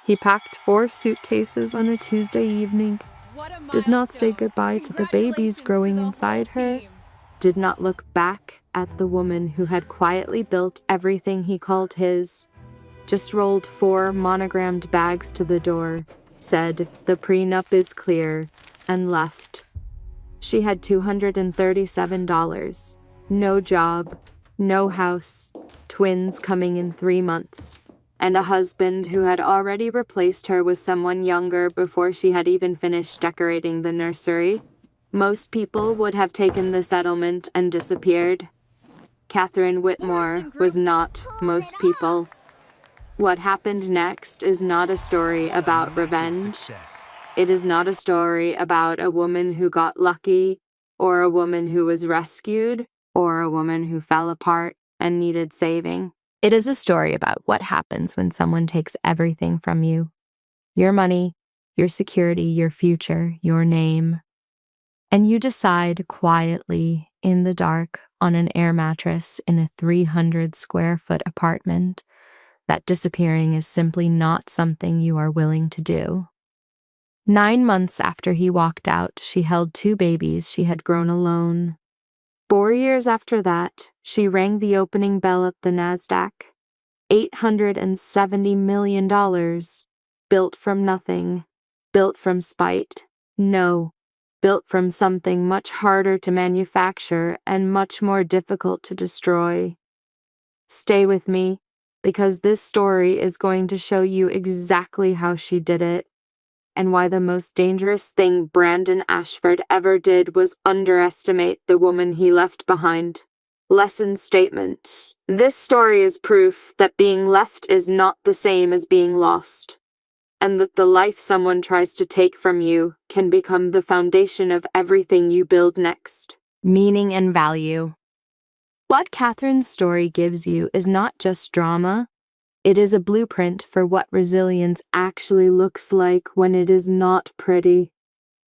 He packed 4 suitcases on a Tuesday evening, did not say goodbye to the babies growing inside her, did not look back at the woman who had quietly built everything he called his, just rolled 4 monogrammed bags to the door, said, "The prenup is clear," and left. She had $237, no job, no house, twins coming in 3 months, and a husband who had already replaced her with someone younger before she had even finished decorating the nursery. Most people would have taken the settlement and disappeared. Catherine Whitmore was not most people. What happened next is not a story about revenge. It is not a story about a woman who got lucky, or a woman who was rescued, or a woman who fell apart and needed saving. It is a story about what happens when someone takes everything from you. Your money, your security, your future, your name. And you decide quietly, in the dark, on an air mattress in a 300-square-foot apartment, that disappearing is simply not something you are willing to do. 9 months after he walked out, she held 2 babies she had grown alone. 4 years after that, she rang the opening bell at the NASDAQ. $870 million. Built from nothing. Built from spite. No. Built from something much harder to manufacture and much more difficult to destroy. Stay with me, because this story is going to show you exactly how she did it, and why the most dangerous thing Brandon Ashford ever did was underestimate the woman he left behind. Lesson statement. This story is proof that being left is not the same as being lost, and that the life someone tries to take from you can become the foundation of everything you build next. Meaning and value. What Catherine's story gives you is not just drama. It is a blueprint for what resilience actually looks like when it is not pretty,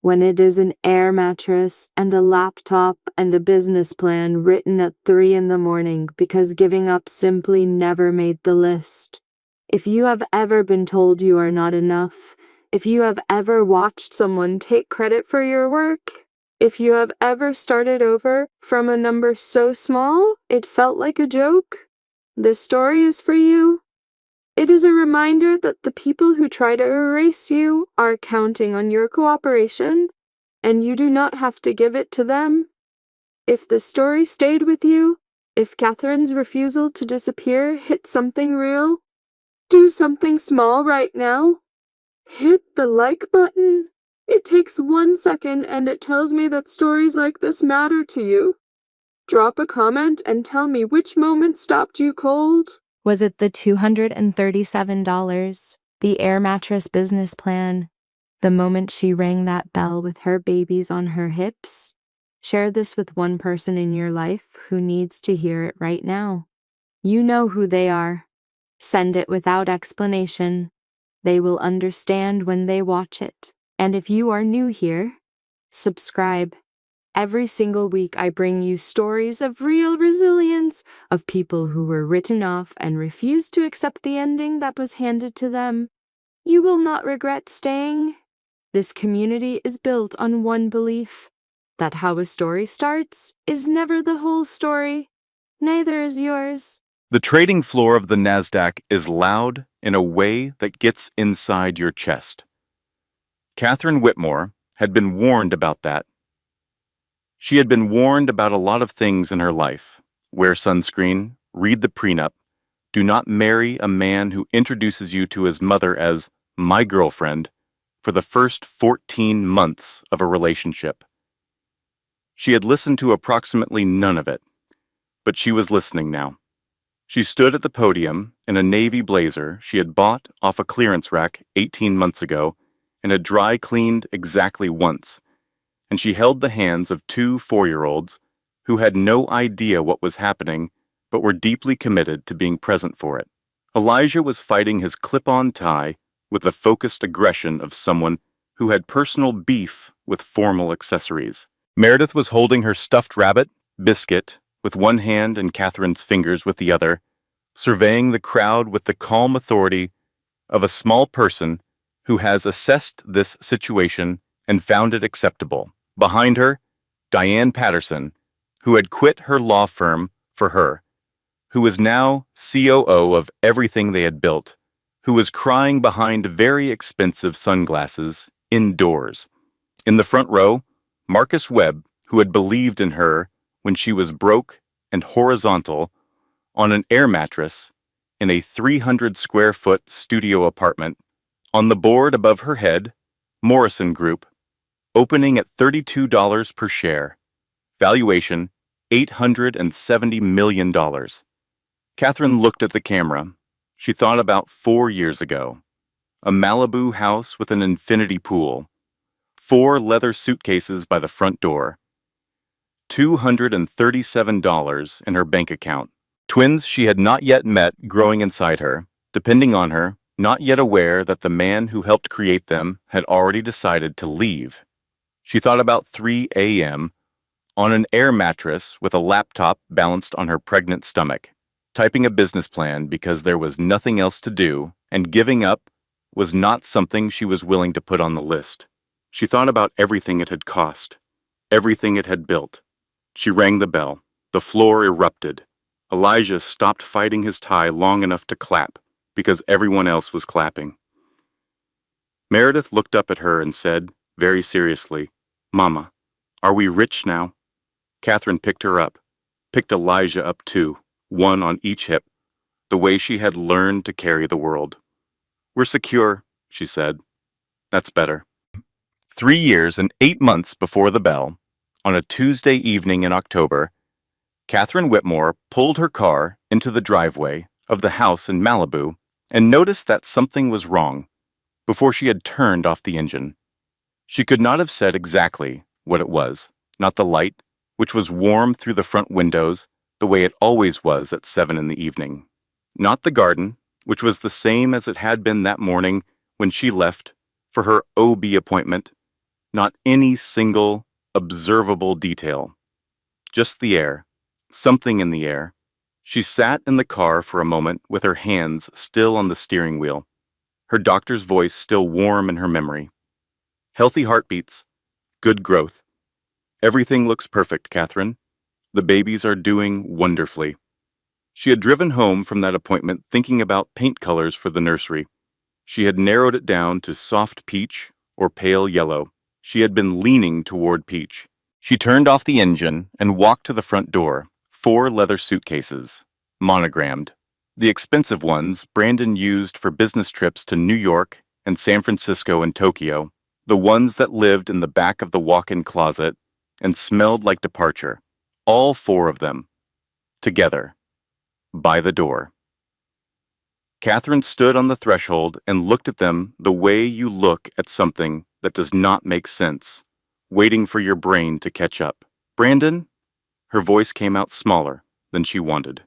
when it is an air mattress and a laptop and a business plan written at 3 in the morning because giving up simply never made the list. If you have ever been told you are not enough, if you have ever watched someone take credit for your work, if you have ever started over from a number so small it felt like a joke, this story is for you. It is a reminder that the people who try to erase you are counting on your cooperation, and you do not have to give it to them. If the story stayed with you, if Catherine's refusal to disappear hit something real, do something small right now. Hit the like button. It takes 1 second and it tells me that stories like this matter to you. Drop a comment and tell me which moment stopped you cold. Was it the $237, the air mattress business plan, the moment she rang that bell with her babies on her hips? Share this with one person in your life who needs to hear it right now. You know who they are. Send it without explanation. They will understand when they watch it. And if you are new here, subscribe. Every single week I bring you stories of real resilience, of people who were written off and refused to accept the ending that was handed to them. You will not regret staying. This community is built on one belief, that how a story starts is never the whole story. Neither is yours. The trading floor of the NASDAQ is loud in a way that gets inside your chest. Catherine Whitmore had been warned about that. She had been warned about a lot of things in her life. Wear sunscreen, read the prenup, do not marry a man who introduces you to his mother as my girlfriend for the first 14 months of a relationship. She had listened to approximately none of it, but she was listening now. She stood at the podium in a navy blazer she had bought off a clearance rack 18 months ago and had dry cleaned exactly once, and she held the hands of 2 4-year-olds who had no idea what was happening but were deeply committed to being present for it. Elijah was fighting his clip-on tie with the focused aggression of someone who had personal beef with formal accessories. Meredith was holding her stuffed rabbit, Biscuit, with one hand and Catherine's fingers with the other, surveying the crowd with the calm authority of a small person who has assessed this situation and found it acceptable. Behind her, Diane Patterson, who had quit her law firm for her, who was now COO of everything they had built, who was crying behind very expensive sunglasses indoors. In the front row, Marcus Webb, who had believed in her when she was broke and horizontal on an air mattress in a 300-square-foot studio apartment. On the board above her head, Morrison Group, opening at $32 per share. Valuation, $870 million. Catherine looked at the camera. She thought about 4 years ago. A Malibu house with an infinity pool. 4 leather suitcases by the front door. $237 in her bank account. Twins she had not yet met growing inside her, depending on her, not yet aware that the man who helped create them had already decided to leave. She thought about 3 a.m. on an air mattress with a laptop balanced on her pregnant stomach, typing a business plan because there was nothing else to do, and giving up was not something she was willing to put on the list. She thought about everything it had cost, everything it had built. She rang the bell. The floor erupted. Elijah stopped fighting his tie long enough to clap, because everyone else was clapping. Meredith looked up at her and said, very seriously, "Mama, are we rich now?" Catherine picked her up, picked Elijah up too, one on each hip, the way she had learned to carry the world. "We're secure," she said. "That's better." 3 years and 8 months before the bell, on a Tuesday evening in October, Catherine Whitmore pulled her car into the driveway of the house in Malibu and noticed that something was wrong before she had turned off the engine. She could not have said exactly what it was, not the light, which was warm through the front windows the way it always was at 7 in the evening. Not the garden, which was the same as it had been that morning when she left for her OB appointment. Not any single observable detail. Just the air. Something in the air. She sat in the car for a moment with her hands still on the steering wheel, her doctor's voice still warm in her memory. Healthy heartbeats. Good growth. Everything looks perfect, Catherine. The babies are doing wonderfully. She had driven home from that appointment thinking about paint colors for the nursery. She had narrowed it down to soft peach or pale yellow. She had been leaning toward peach. She turned off the engine and walked to the front door. 4 leather suitcases, monogrammed. The expensive ones Brandon used for business trips to New York and San Francisco and Tokyo. The ones that lived in the back of the walk-in closet and smelled like departure. All 4 of them. Together. By the door. Catherine stood on the threshold and looked at them the way you look at something that does not make sense, waiting for your brain to catch up. "Brandon?" Her voice came out smaller than she wanted.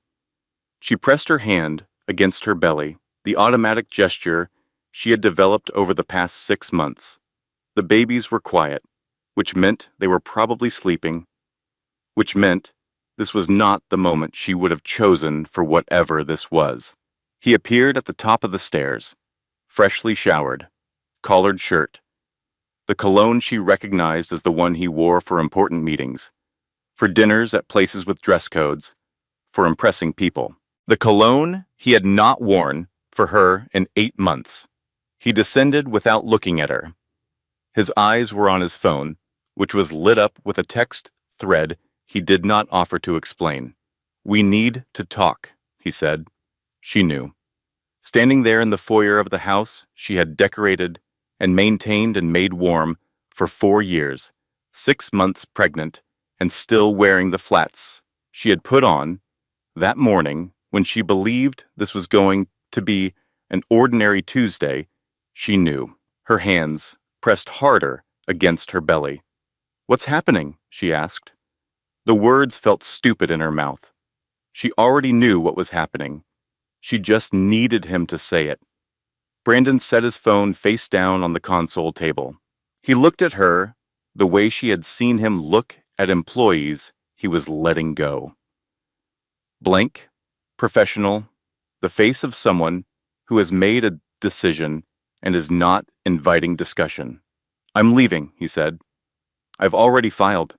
She pressed her hand against her belly, the automatic gesture she had developed over the past 6 months. The babies were quiet, which meant they were probably sleeping, which meant this was not the moment she would have chosen for whatever this was. He appeared at the top of the stairs, freshly showered, collared shirt, the cologne she recognized as the one he wore for important meetings, for dinners at places with dress codes, for impressing people. The cologne he had not worn for her in 8 months. He descended without looking at her. His eyes were on his phone, which was lit up with a text thread he did not offer to explain. "We need to talk," he said. She knew. Standing there in the foyer of the house she had decorated and maintained and made warm for 4 years, 6 months pregnant, and still wearing the flats she had put on that morning when she believed this was going to be an ordinary Tuesday, she knew. Her hands pressed harder against her belly. "What's happening?" she asked. The words felt stupid in her mouth. She already knew what was happening. She just needed him to say it. Brandon set his phone face down on the console table. He looked at her the way she had seen him look at employees he was letting go. Blank, professional, the face of someone who has made a decision and is not inviting discussion. "I'm leaving," he said. "I've already filed."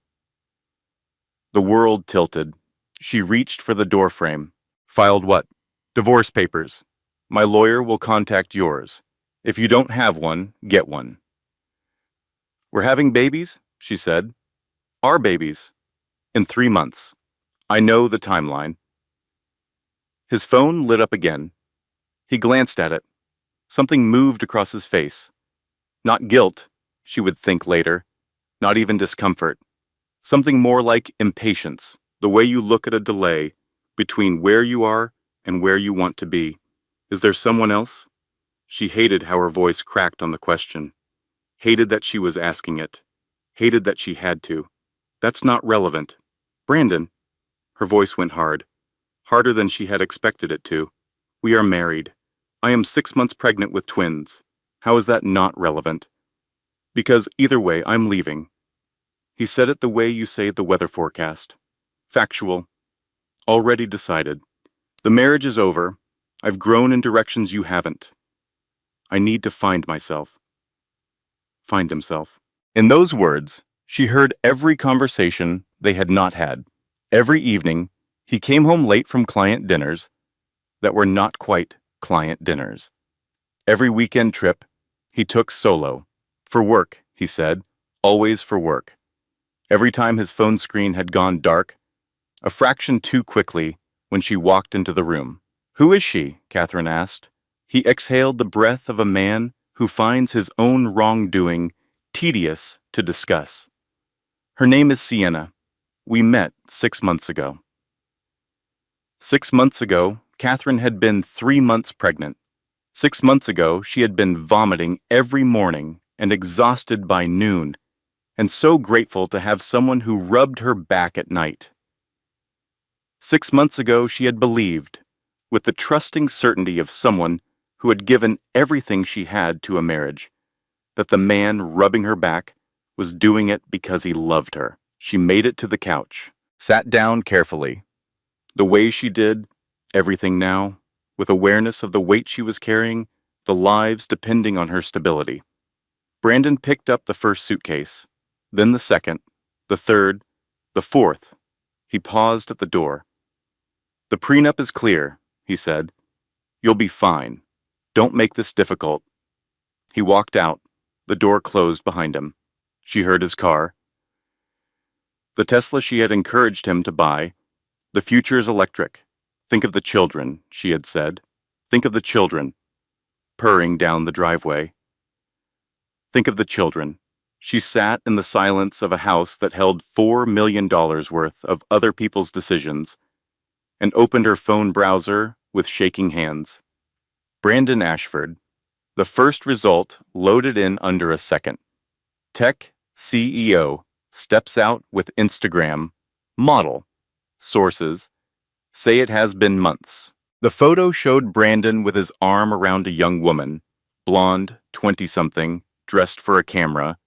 The world tilted. She reached for the doorframe. "Filed what?" "Divorce papers. My lawyer will contact yours. If you don't have one, get one." "We're having babies," she said. "Our babies. In 3 months. I know the timeline." His phone lit up again. He glanced at it. Something moved across his face. Not guilt, she would think later. Not even discomfort. Something more like impatience, the way you look at a delay between where you are and where you want to be. Is there someone else? She hated how her voice cracked on the question. Hated that she was asking it. Hated that she had to. That's not relevant. "Brandon." Her voice went hard. Harder than she had expected it to. "We are married. I am 6 months pregnant with twins. How is that not relevant?" "Because either way, I'm leaving." He said it the way you say the weather forecast. Factual. Already decided. The marriage is over. I've grown in directions you haven't. I need to find myself. Find himself. In those words, she heard every conversation they had not had. Every evening, he came home late from client dinners that were not quite client dinners. Every weekend trip, he took solo. For work, he said, always for work. Every time his phone screen had gone dark, a fraction too quickly when she walked into the room. "Who is she?" Catherine asked. He exhaled the breath of a man who finds his own wrongdoing tedious to discuss. "Her name is Sienna. We met 6 months ago." 6 months ago, Catherine had been 3 months pregnant. 6 months ago, she had been vomiting every morning and exhausted by noon, and so grateful to have someone who rubbed her back at night. 6 months ago, she had believed, with the trusting certainty of someone who had given everything she had to a marriage, that the man rubbing her back was doing it because he loved her. She made it to the couch, sat down carefully. The way she did, everything now, with awareness of the weight she was carrying, the lives depending on her stability. Brandon picked up the first suitcase, then the second, the third, the fourth. He paused at the door. "The prenup is clear," he said. "You'll be fine. Don't make this difficult." He walked out. The door closed behind him. She heard his car. The Tesla she had encouraged him to buy. "The future is electric. Think of the children," she had said. "Think of the children." Purring down the driveway. Think of the children. She sat in the silence of a house that held $4 million worth of other people's decisions and opened her phone browser with shaking hands. Brandon Ashford. The first result loaded in under a second. Tech CEO steps out with Instagram. Model. Sources say it has been months. The photo showed Brandon with his arm around a young woman, blonde, 20-something, dressed for a camera,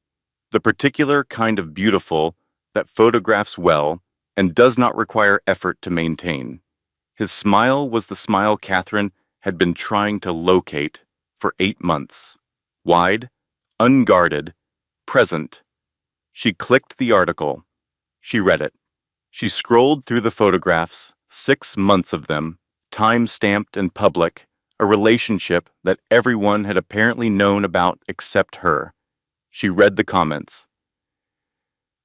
the particular kind of beautiful that photographs well and does not require effort to maintain. His smile was the smile Catherine had been trying to locate for 8 months. Wide, unguarded, present. She clicked the article. She read it. She scrolled through the photographs, 6 months of them, time-stamped and public, a relationship that everyone had apparently known about except her. She read the comments.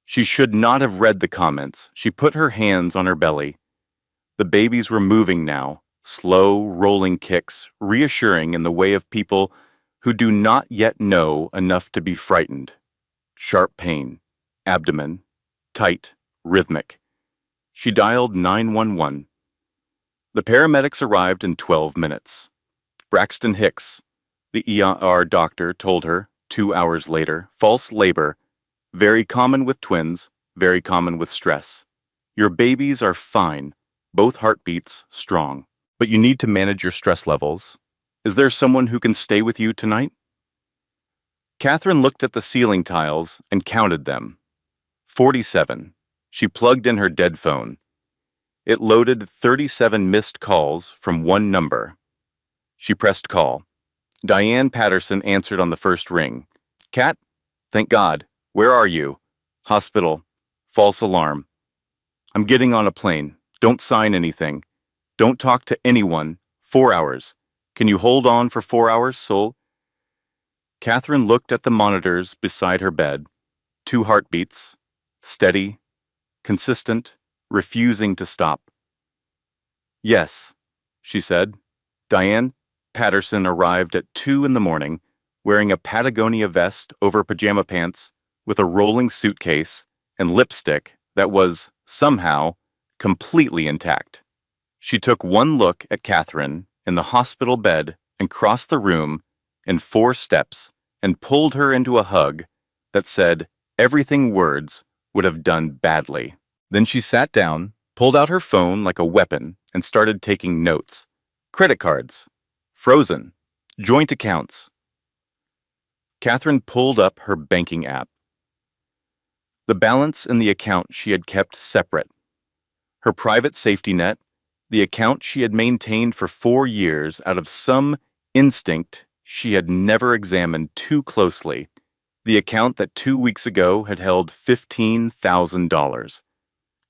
She should not have read the comments. She put her hands on her belly. The babies were moving now, slow, rolling kicks, reassuring in the way of people who do not yet know enough to be frightened. Sharp pain, abdomen, tight, rhythmic. She dialed 911. The paramedics arrived in 12 minutes. Braxton Hicks, the ER doctor, told her 2 hours later, false labor, very common with twins, very common with stress. Your babies are fine, both heartbeats strong, but you need to manage your stress levels. Is there someone who can stay with you tonight? Catherine looked at the ceiling tiles and counted them. 47. She plugged in her dead phone. It loaded 37 missed calls from one number. She pressed call. Diane Patterson answered on the first ring. Cat? Thank God. Where are you? Hospital. False alarm. I'm getting on a plane. Don't sign anything. Don't talk to anyone. 4 hours. Can you hold on for 4 hours, Sol? Catherine looked at the monitors beside her bed. 2 heartbeats. Steady. Consistent. Refusing to stop. Yes, she said. Diane Patterson arrived at 2 in the morning, wearing a Patagonia vest over pajama pants, with a rolling suitcase and lipstick that was, somehow, completely intact. She took one look at Catherine in the hospital bed and crossed the room in 4 steps and pulled her into a hug that said everything words would have done badly. Then she sat down, pulled out her phone like a weapon, and started taking notes. Credit cards. Frozen. Joint accounts. Catherine pulled up her banking app. The balance in the account she had kept separate. Her private safety net, the account she had maintained for 4 years out of some instinct she had never examined too closely, the account that 2 weeks ago had held $15,000.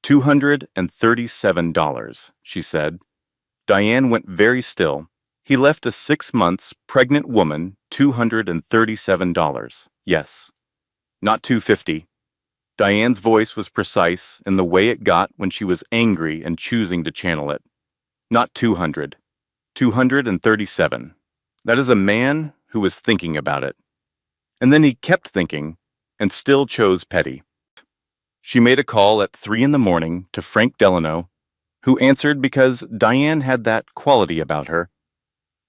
$237, she said. Diane went very still. He left a 6 months pregnant woman $237. Yes. Not $250. Diane's voice was precise in the way it got when she was angry and choosing to channel it. Not 200. 237. That is a man who was thinking about it. And then he kept thinking, and still chose petty. She made a call at 3 in the morning to Frank Delano, who answered because Diane had that quality about her.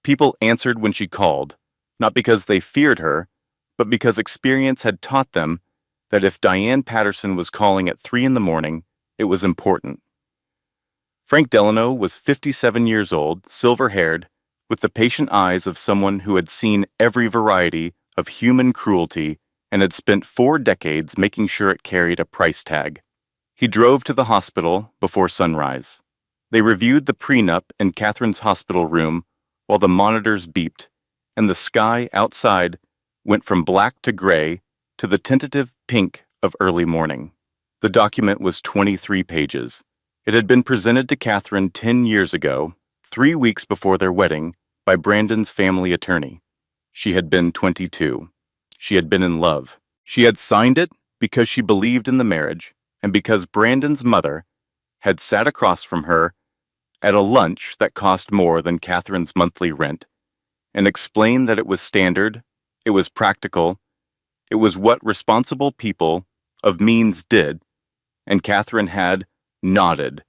People answered when she called, not because they feared her, but because experience had taught them that if Diane Patterson was calling at 3 in the morning, it was important. Frank Delano was 57 years old, silver-haired, with the patient eyes of someone who had seen every variety of human cruelty and had spent 4 decades making sure it carried a price tag. He drove to the hospital before sunrise. They reviewed the prenup in Catherine's hospital room while the monitors beeped, and the sky outside went from black to gray to the tentative pink of early morning. The document was 23 pages. It had been presented to Catherine 10 years ago, 3 weeks before their wedding, by Brandon's family attorney. She had been 22. She had been in love. She had signed it because she believed in the marriage and because Brandon's mother had sat across from her at a lunch that cost more than Catherine's monthly rent and explained that it was standard, it was practical, it was what responsible people of means did, and Catherine had nodded,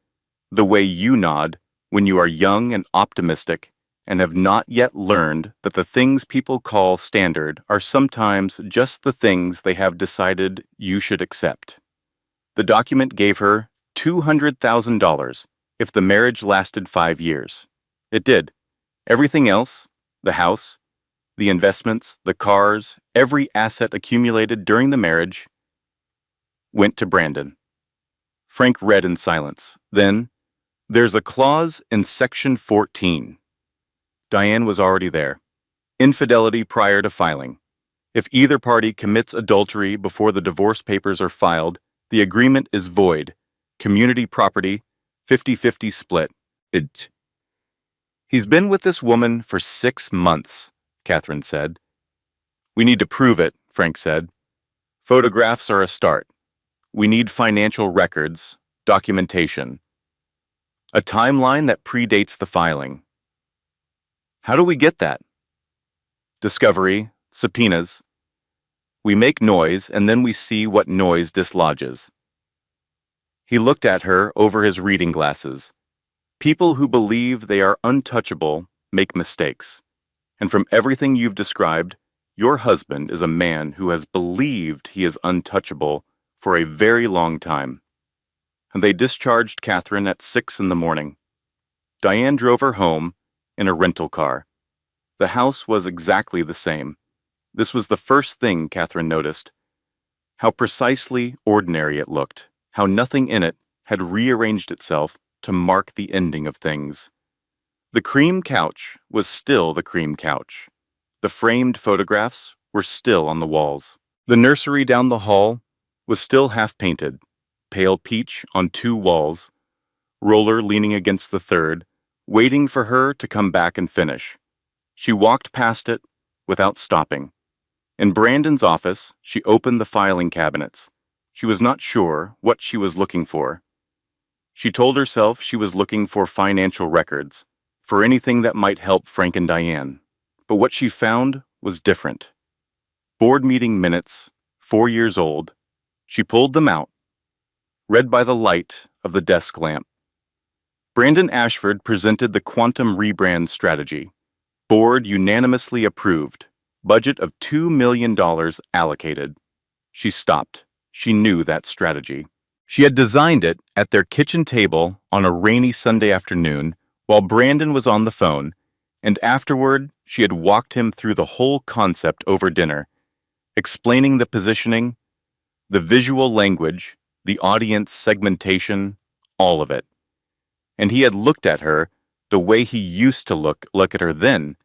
the way you nod when you are young and optimistic and have not yet learned that the things people call standard are sometimes just the things they have decided you should accept. The document gave her $200,000 if the marriage lasted 5 years. It did. Everything else, the house, the investments, the cars, every asset accumulated during the marriage, went to Brandon. Frank read in silence. Then, there's a clause in Section 14. Diane was already there. Infidelity prior to filing. If either party commits adultery before the divorce papers are filed, the agreement is void. Community property, 50-50 split. He's been with this woman for 6 months, Catherine said. We need to prove it, Frank said. Photographs are a start. We need financial records, documentation. A timeline that predates the filing. How do we get that? Discovery, subpoenas. We make noise and then we see what noise dislodges. He looked at her over his reading glasses. People who believe they are untouchable make mistakes. And from everything you've described, your husband is a man who has believed he is untouchable for a very long time. And they discharged Catherine at 6 in the morning. Diane drove her home in a rental car. The house was exactly the same. This was the first thing Catherine noticed. How precisely ordinary it looked, how nothing in it had rearranged itself to mark the ending of things. The cream couch was still the cream couch. The framed photographs were still on the walls. The nursery down the hall was still half painted, pale peach on 2 walls, roller leaning against the third, waiting for her to come back and finish. She walked past it without stopping. In Brandon's office, she opened the filing cabinets. She was not sure what she was looking for. She told herself she was looking for financial records, for anything that might help Frank and Diane. But what she found was different. Board meeting minutes, 4 years old. She pulled them out, read by the light of the desk lamp. Brandon Ashford presented the quantum rebrand strategy. Board unanimously approved. Budget of $2 million allocated. She stopped. She knew that strategy. She had designed it at their kitchen table on a rainy Sunday afternoon while Brandon was on the phone, and afterward she had walked him through the whole concept over dinner, explaining the positioning, the visual language, the audience segmentation, all of it. And he had looked at her the way he used to look at her then,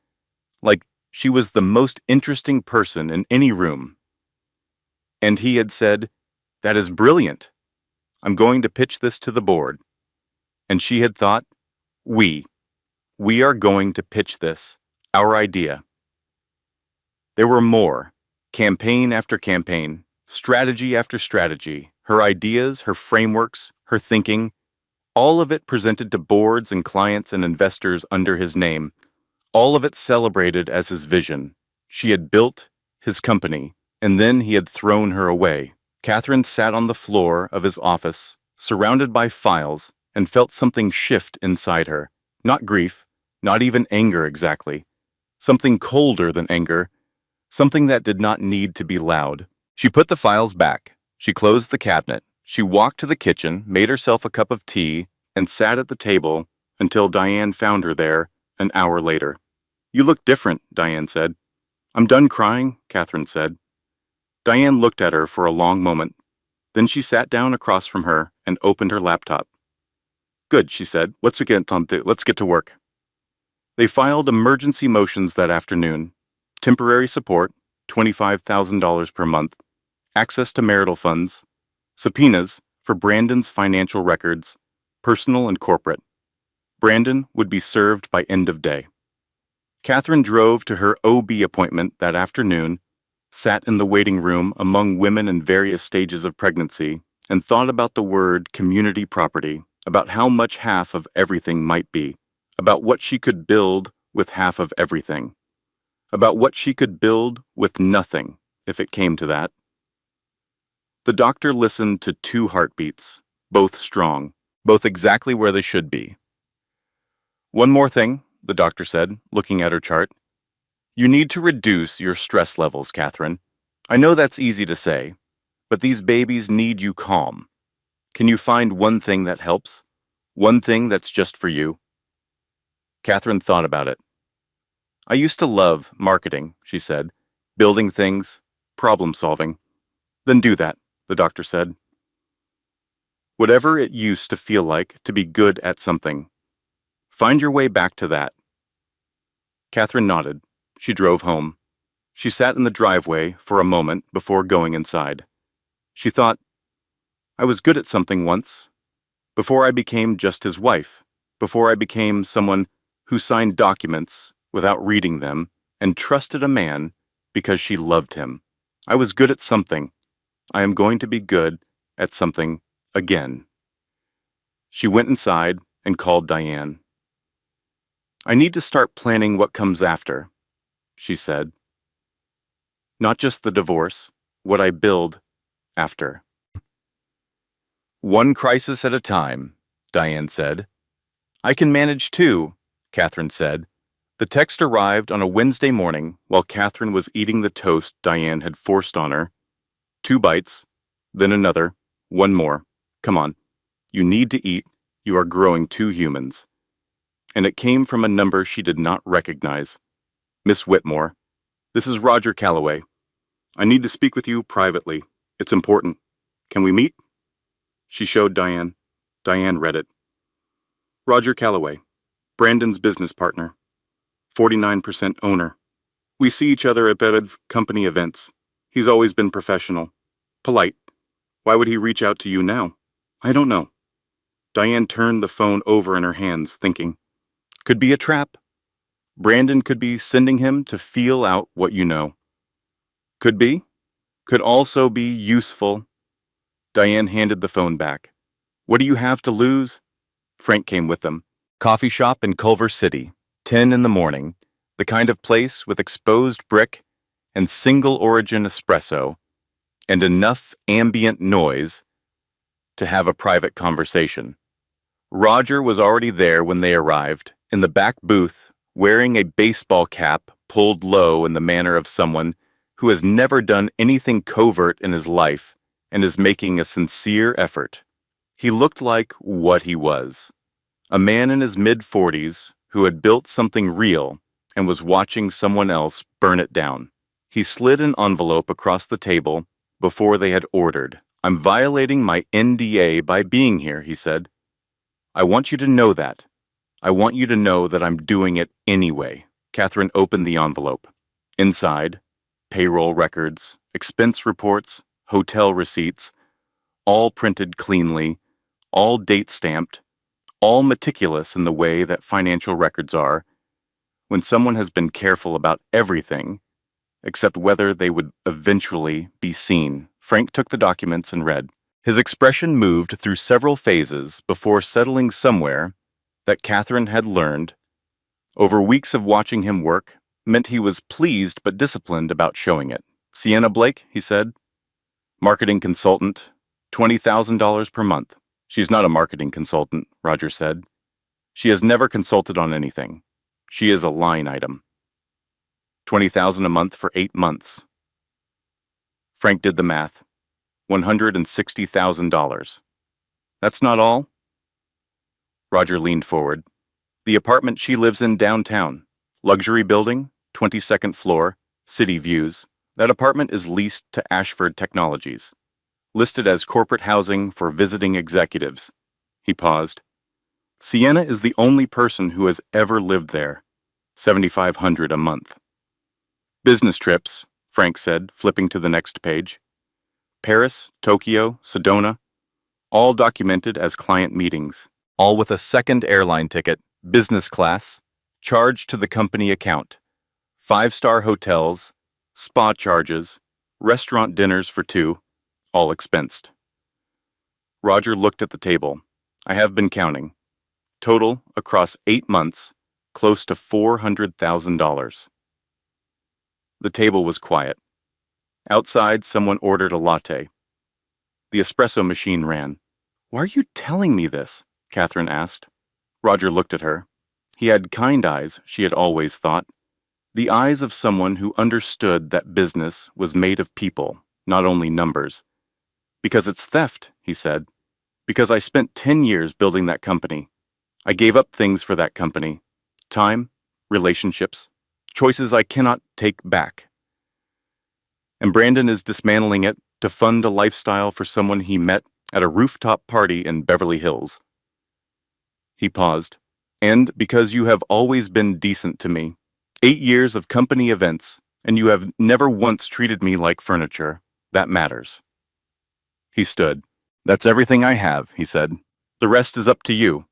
like she was the most interesting person in any room. And he had said, "That is brilliant. I'm going to pitch this to the board." And she had thought, we are going to pitch this, our idea. There were more, campaign after campaign, strategy after strategy, her ideas, her frameworks, her thinking, all of it presented to boards and clients and investors under his name, all of it celebrated as his vision. She had built his company, and then he had thrown her away. Catherine sat on the floor of his office, surrounded by files, and felt something shift inside her. Not grief, not even anger exactly. Something colder than anger, something that did not need to be loud. She put the files back. She closed the cabinet. She walked to the kitchen, made herself a cup of tea, and sat at the table until Diane found her there an hour later. "You look different," Diane said. "I'm done crying," Catherine said. Diane looked at her for a long moment. Then she sat down across from her and opened her laptop. "Good," she said. Let's get to work." They filed emergency motions that afternoon. Temporary support, $25,000 per month. Access to marital funds. Subpoenas for Brandon's financial records, personal and corporate. Brandon would be served by end of day. Catherine drove to her OB appointment that afternoon, sat in the waiting room among women in various stages of pregnancy, and thought about the word community property, about how much half of everything might be, about what she could build with half of everything, about what she could build with nothing, if it came to that. The doctor listened to 2 heartbeats, both strong, both exactly where they should be. "One more thing," the doctor said, looking at her chart. "You need to reduce your stress levels, Catherine. I know that's easy to say, but these babies need you calm. Can you find one thing that helps? One thing that's just for you?" Catherine thought about it. "I used to love marketing," she said, "building things, problem solving." "Then do that," the doctor said. "Whatever it used to feel like to be good at something. Find your way back to that." Catherine nodded. She drove home. She sat in the driveway for a moment before going inside. She thought, "I was good at something once. Before I became just his wife. Before I became someone who signed documents without reading them and trusted a man because she loved him. I was good at something. I am going to be good at something again." She went inside and called Diane. "I need to start planning what comes after," she said. "Not just the divorce, what I build after." "One crisis at a time," Diane said. "I can manage 2, Catherine said. The text arrived on a Wednesday morning while Catherine was eating the toast Diane had forced on her. 2 bites, then another, 1 more. "Come on. You need to eat. You are growing 2 humans." And it came from a number she did not recognize. "Miss Whitmore, this is Roger Calloway. I need to speak with you privately. It's important. Can we meet?" She showed Diane. Diane read it. "Roger Calloway, Brandon's business partner, 49% owner. We see each other at company events. He's always been professional. Polite. Why would he reach out to you now? I don't know. Diane turned the phone over in her hands, thinking. Could be a trap. Brandon could be sending him to feel out what you know. Could be. Could also be useful. Diane handed the phone back. What do you have to lose? Frank came with them. Coffee shop in Culver City, 10 in the morning, the kind of place with exposed brick and single-origin espresso and enough ambient noise to have a private conversation. Roger was already there when they arrived, in the back booth, wearing a baseball cap pulled low in the manner of someone who has never done anything covert in his life and is making a sincere effort. He looked like what he was. A man in his mid-40s who had built something real and was watching someone else burn it down. He slid an envelope across the table before they had ordered. I'm violating my NDA by being here, he said. I want you to know that. I want you to know that I'm doing it anyway. Catherine opened the envelope. Inside, payroll records, expense reports, hotel receipts, all printed cleanly, all date-stamped, all meticulous in the way that financial records are, when someone has been careful about everything, except whether they would eventually be seen. Frank took the documents and read. His expression moved through several phases before settling somewhere that Catherine had learned, over weeks of watching him work, meant he was pleased but disciplined about showing it. Sienna Blake, he said. Marketing consultant, $20,000 per month. She's not a marketing consultant, Roger said. She has never consulted on anything. She is a line item. $20,000 a month for 8 months. Frank did the math. $160,000. That's not all? Roger leaned forward. The apartment she lives in downtown. Luxury building, 22nd floor, city views. That apartment is leased to Ashford Technologies. Listed as corporate housing for visiting executives. He paused. Sienna is the only person who has ever lived there. $7,500 a month. Business trips, Frank said, flipping to the next page. Paris, Tokyo, Sedona, all documented as client meetings, all with a second airline ticket, business class, charged to the company account, 5-star hotels, spa charges, restaurant dinners for 2, all expensed. Roger looked at the table. I have been counting. Total, across 8 months, close to $400,000. The table was quiet. Outside, someone ordered a latte. The espresso machine ran. Why are you telling me this? Catherine asked. Roger looked at her. He had kind eyes, she had always thought. The eyes of someone who understood that business was made of people, not only numbers. Because it's theft, he said. Because I spent 10 years building that company. I gave up things for that company. Time, relationships, choices I cannot take back. And Brandon is dismantling it to fund a lifestyle for someone he met at a rooftop party in Beverly Hills. He paused. And because you have always been decent to me. 8 years of company events, and you have never once treated me like furniture. That matters. He stood. That's everything I have, he said. The rest is up to you.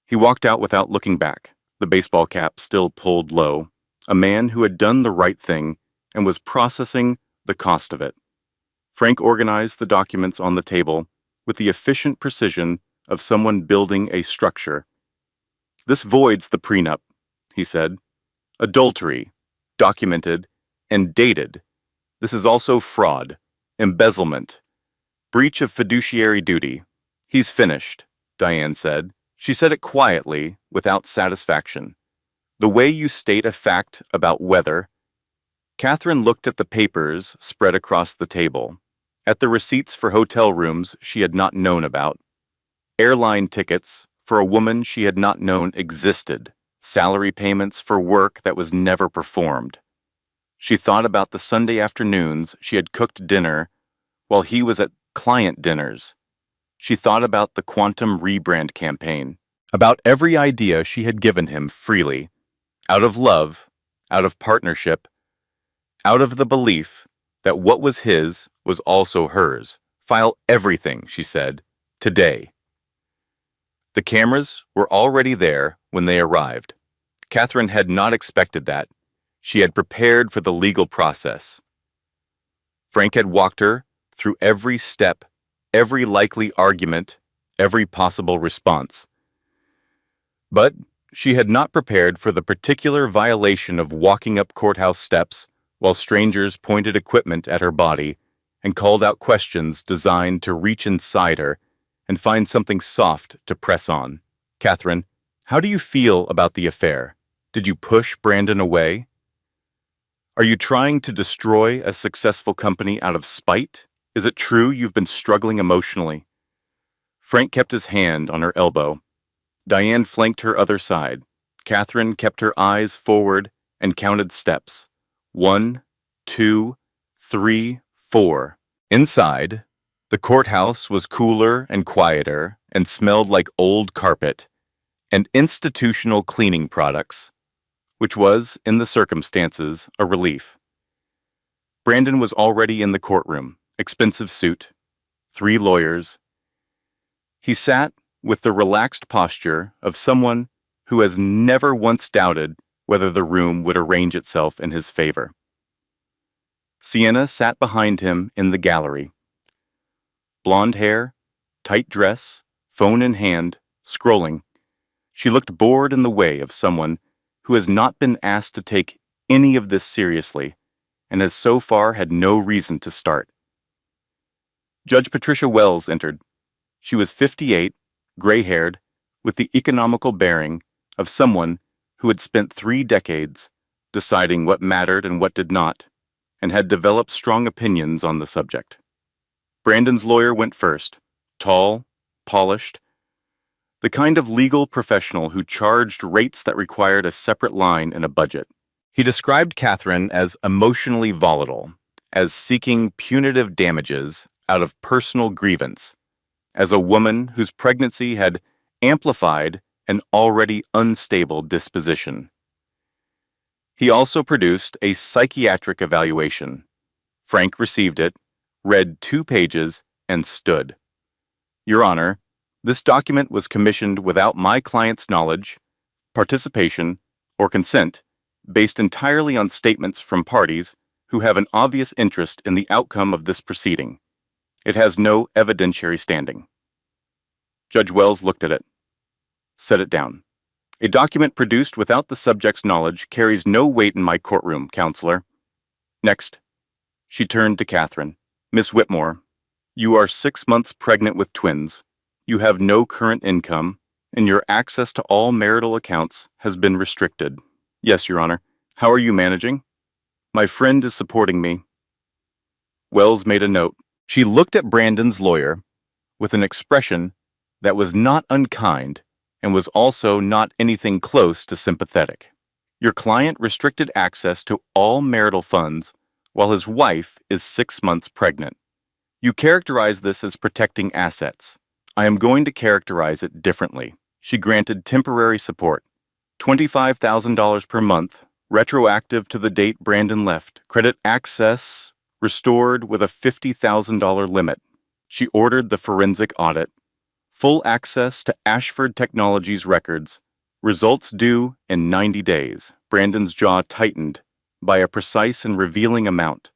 He walked out without looking back, the baseball cap still pulled low, a man who had done the right thing and was processing the cost of it. Frank organized the documents on the table with the efficient precision of someone building a structure. This voids the prenup, he said. Adultery, documented, and dated. This is also fraud, embezzlement, breach of fiduciary duty. He's finished, Diane said. She said it quietly, without satisfaction. The way you state a fact about weather. Catherine looked at the papers spread across the table, at the receipts for hotel rooms she had not known about, airline tickets for a woman she had not known existed, salary payments for work that was never performed. She thought about the Sunday afternoons she had cooked dinner while he was at client dinners. She thought about the quantum rebrand campaign, about every idea she had given him freely, out of love, out of partnership, out of the belief that what was his was also hers. File everything, she said, today. The cameras were already there when they arrived. Catherine had not expected that. She had prepared for the legal process. Frank had walked her through every step, every likely argument, every possible response. But she had not prepared for the particular violation of walking up courthouse steps while strangers pointed equipment at her body and called out questions designed to reach inside her and find something soft to press on. Catherine, how do you feel about the affair? Did you push Brandon away? Are you trying to destroy a successful company out of spite? Is it true you've been struggling emotionally? Frank kept his hand on her elbow. Diane flanked her other side. Catherine kept her eyes forward and counted steps. 1, 2, 3, 4. Inside, the courthouse was cooler and quieter and smelled like old carpet and institutional cleaning products, which was, in the circumstances, a relief. Brandon was already in the courtroom, expensive suit, 3 lawyers. He sat with the relaxed posture of someone who has never once doubted whether the room would arrange itself in his favor. Sienna sat behind him in the gallery. Blonde hair, tight dress, phone in hand, scrolling. She looked bored in the way of someone who has not been asked to take any of this seriously and has so far had no reason to start. Judge Patricia Wells entered. She was 58, gray-haired, with the economical bearing of someone who had spent 3 decades deciding what mattered and what did not, and had developed strong opinions on the subject. Brandon's lawyer went first, tall, polished, the kind of legal professional who charged rates that required a separate line in a budget. He described Catherine as emotionally volatile, as seeking punitive damages out of personal grievance, as a woman whose pregnancy had amplified an already unstable disposition. He also produced a psychiatric evaluation. Frank received it, read 2 pages, and stood. Your Honor, this document was commissioned without my client's knowledge, participation, or consent, based entirely on statements from parties who have an obvious interest in the outcome of this proceeding. It has no evidentiary standing. Judge Wells looked at it. Set it down. A document produced without the subject's knowledge carries no weight in my courtroom, Counselor. Next. She turned to Catherine. Miss Whitmore, you are 6 months pregnant with twins. You have no current income, and your access to all marital accounts has been restricted. Yes, Your Honor. How are you managing? My friend is supporting me. Wells made a note. She looked at Brandon's lawyer with an expression that was not unkind and was also not anything close to sympathetic. Your client restricted access to all marital funds while his wife is 6 months pregnant. You characterize this as protecting assets. I am going to characterize it differently. She granted temporary support, $25,000 per month, retroactive to the date Brandon left. Credit access restored with a $50,000 limit. She ordered the forensic audit. Full access to Ashford Technologies records. Results due in 90 days. Brandon's jaw tightened by a precise and revealing amount.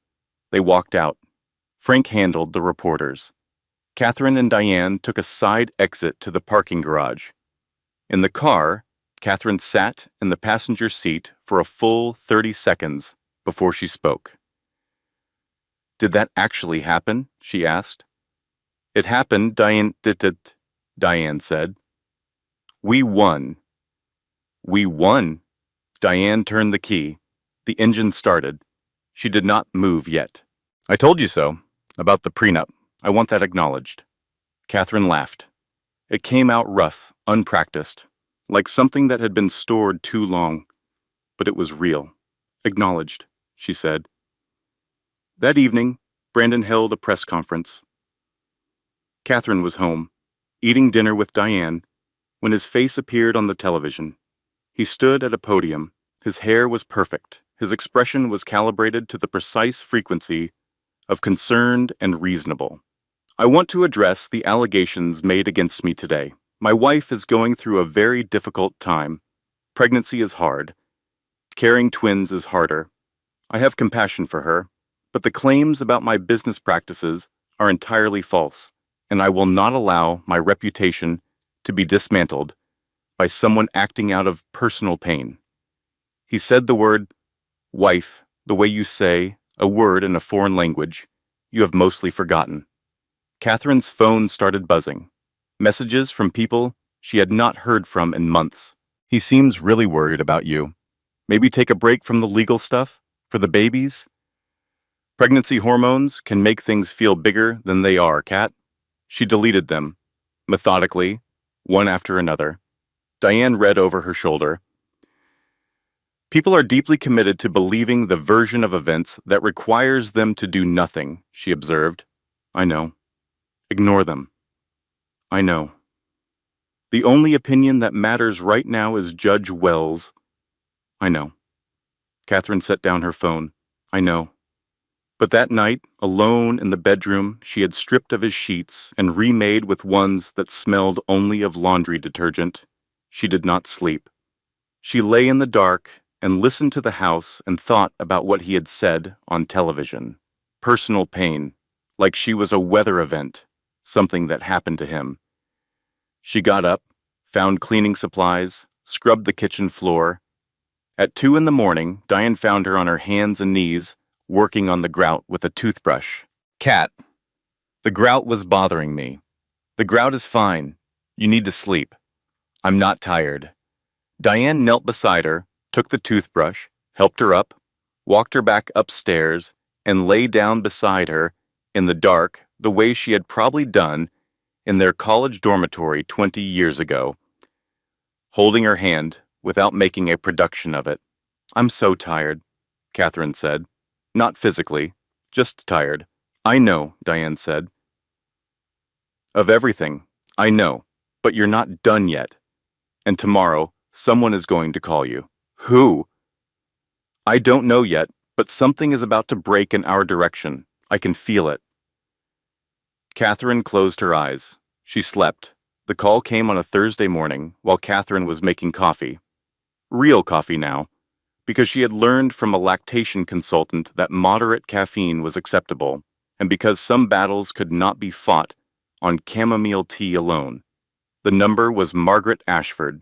They walked out. Frank handled the reporters. Catherine and Diane took a side exit to the parking garage. In the car, Catherine sat in the passenger seat for a full 30 seconds before she spoke. Did that actually happen? She asked. It happened, Diane said. We won. We won. Diane turned the key. The engine started. She did not move yet. I told you so, about the prenup. I want that acknowledged. Catherine laughed. It came out rough, unpracticed, like something that had been stored too long. But it was real. Acknowledged, she said. That evening, Brandon held a press conference. Catherine was home, eating dinner with Diane, when his face appeared on the television. He stood at a podium. His hair was perfect, his expression was calibrated to the precise frequency of concerned and reasonable. I want to address the allegations made against me today. My wife is going through a very difficult time. Pregnancy is hard. Carrying twins is harder. I have compassion for her, but the claims about my business practices are entirely false, and I will not allow my reputation to be dismantled by someone acting out of personal pain. He said the word wife the way you say a word in a foreign language you have mostly forgotten. Catherine's phone started buzzing. Messages from people she had not heard from in months. He seems really worried about you. Maybe take a break from the legal stuff? For the babies? Pregnancy hormones can make things feel bigger than they are, Kat. She deleted them, methodically, one after another. Diane read over her shoulder. People are deeply committed to believing the version of events that requires them to do nothing, she observed. I know. Ignore them. I know. The only opinion that matters right now is Judge Wells. I know. Catherine set down her phone. I know. But that night, alone in the bedroom, she had stripped of his sheets and remade with ones that smelled only of laundry detergent. She did not sleep. She lay in the dark and listened to the house and thought about what he had said on television. Personal pain, like she was a weather event, something that happened to him. She got up, found cleaning supplies, scrubbed the kitchen floor. At 2 a.m, Diane found her on her hands and knees, working on the grout with a toothbrush. Cat, the grout was bothering me. The grout is fine. You need to sleep. I'm not tired. Diane knelt beside her, took the toothbrush, helped her up, walked her back upstairs, and lay down beside her, in the dark, the way she had probably done in their college dormitory 20 years ago, holding her hand without making a production of it. I'm so tired, Catherine said. Not physically, just tired. I know, Diane said. Of everything, I know, but you're not done yet. And tomorrow, someone is going to call you. Who? I don't know yet, but something is about to break in our direction. I can feel it. Catherine closed her eyes. She slept. The call came on a Thursday morning while Catherine was making coffee. Real coffee now, because she had learned from a lactation consultant that moderate caffeine was acceptable, and because some battles could not be fought on chamomile tea alone. The number was Margaret Ashford,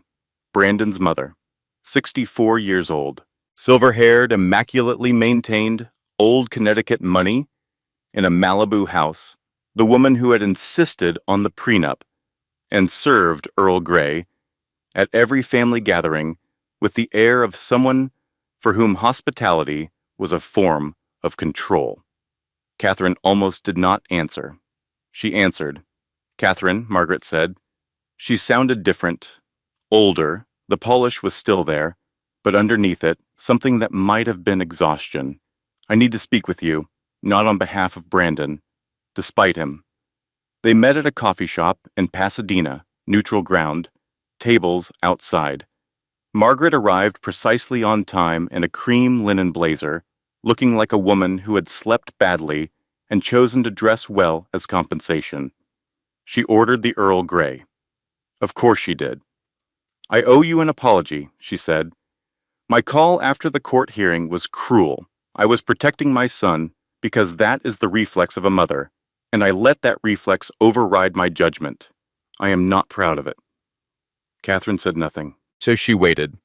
Brandon's mother, 64 years old, silver-haired, immaculately maintained, old Connecticut money in a Malibu house, the woman who had insisted on the prenup and served Earl Grey at every family gathering with the air of someone for whom hospitality was a form of control. Catherine almost did not answer. She answered. Catherine, Margaret said. She sounded different, older. The polish was still there, but underneath it, something that might have been exhaustion. I need to speak with you, not on behalf of Brandon, despite him. They met at a coffee shop in Pasadena, neutral ground, tables outside. Margaret arrived precisely on time in a cream linen blazer, looking like a woman who had slept badly and chosen to dress well as compensation. She ordered the Earl Grey. Of course she did. I owe you an apology, she said. My call after the court hearing was cruel. I was protecting my son because that is the reflex of a mother, and I let that reflex override my judgment. I am not proud of it. Catherine said nothing. So she waited.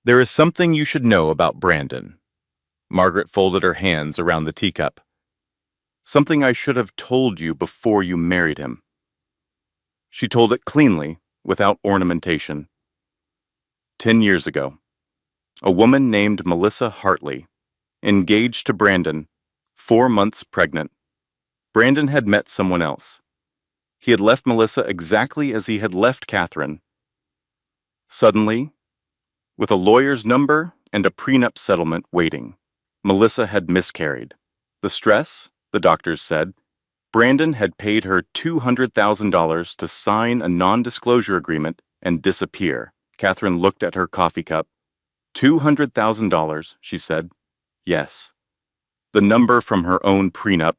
There is something you should know about Brandon. Margaret folded her hands around the teacup. Something I should have told you before you married him. She told it cleanly, without ornamentation. 10 years ago, a woman named Melissa Hartley, engaged to Brandon, 4 months pregnant. Brandon had met someone else. He had left Melissa exactly as he had left Catherine. Suddenly, with a lawyer's number and a prenup settlement waiting, Melissa had miscarried. The stress, the doctors said, Brandon had paid her $200,000 to sign a non-disclosure agreement and disappear. Catherine looked at her coffee cup. $200,000, she said. Yes. The number from her own prenup,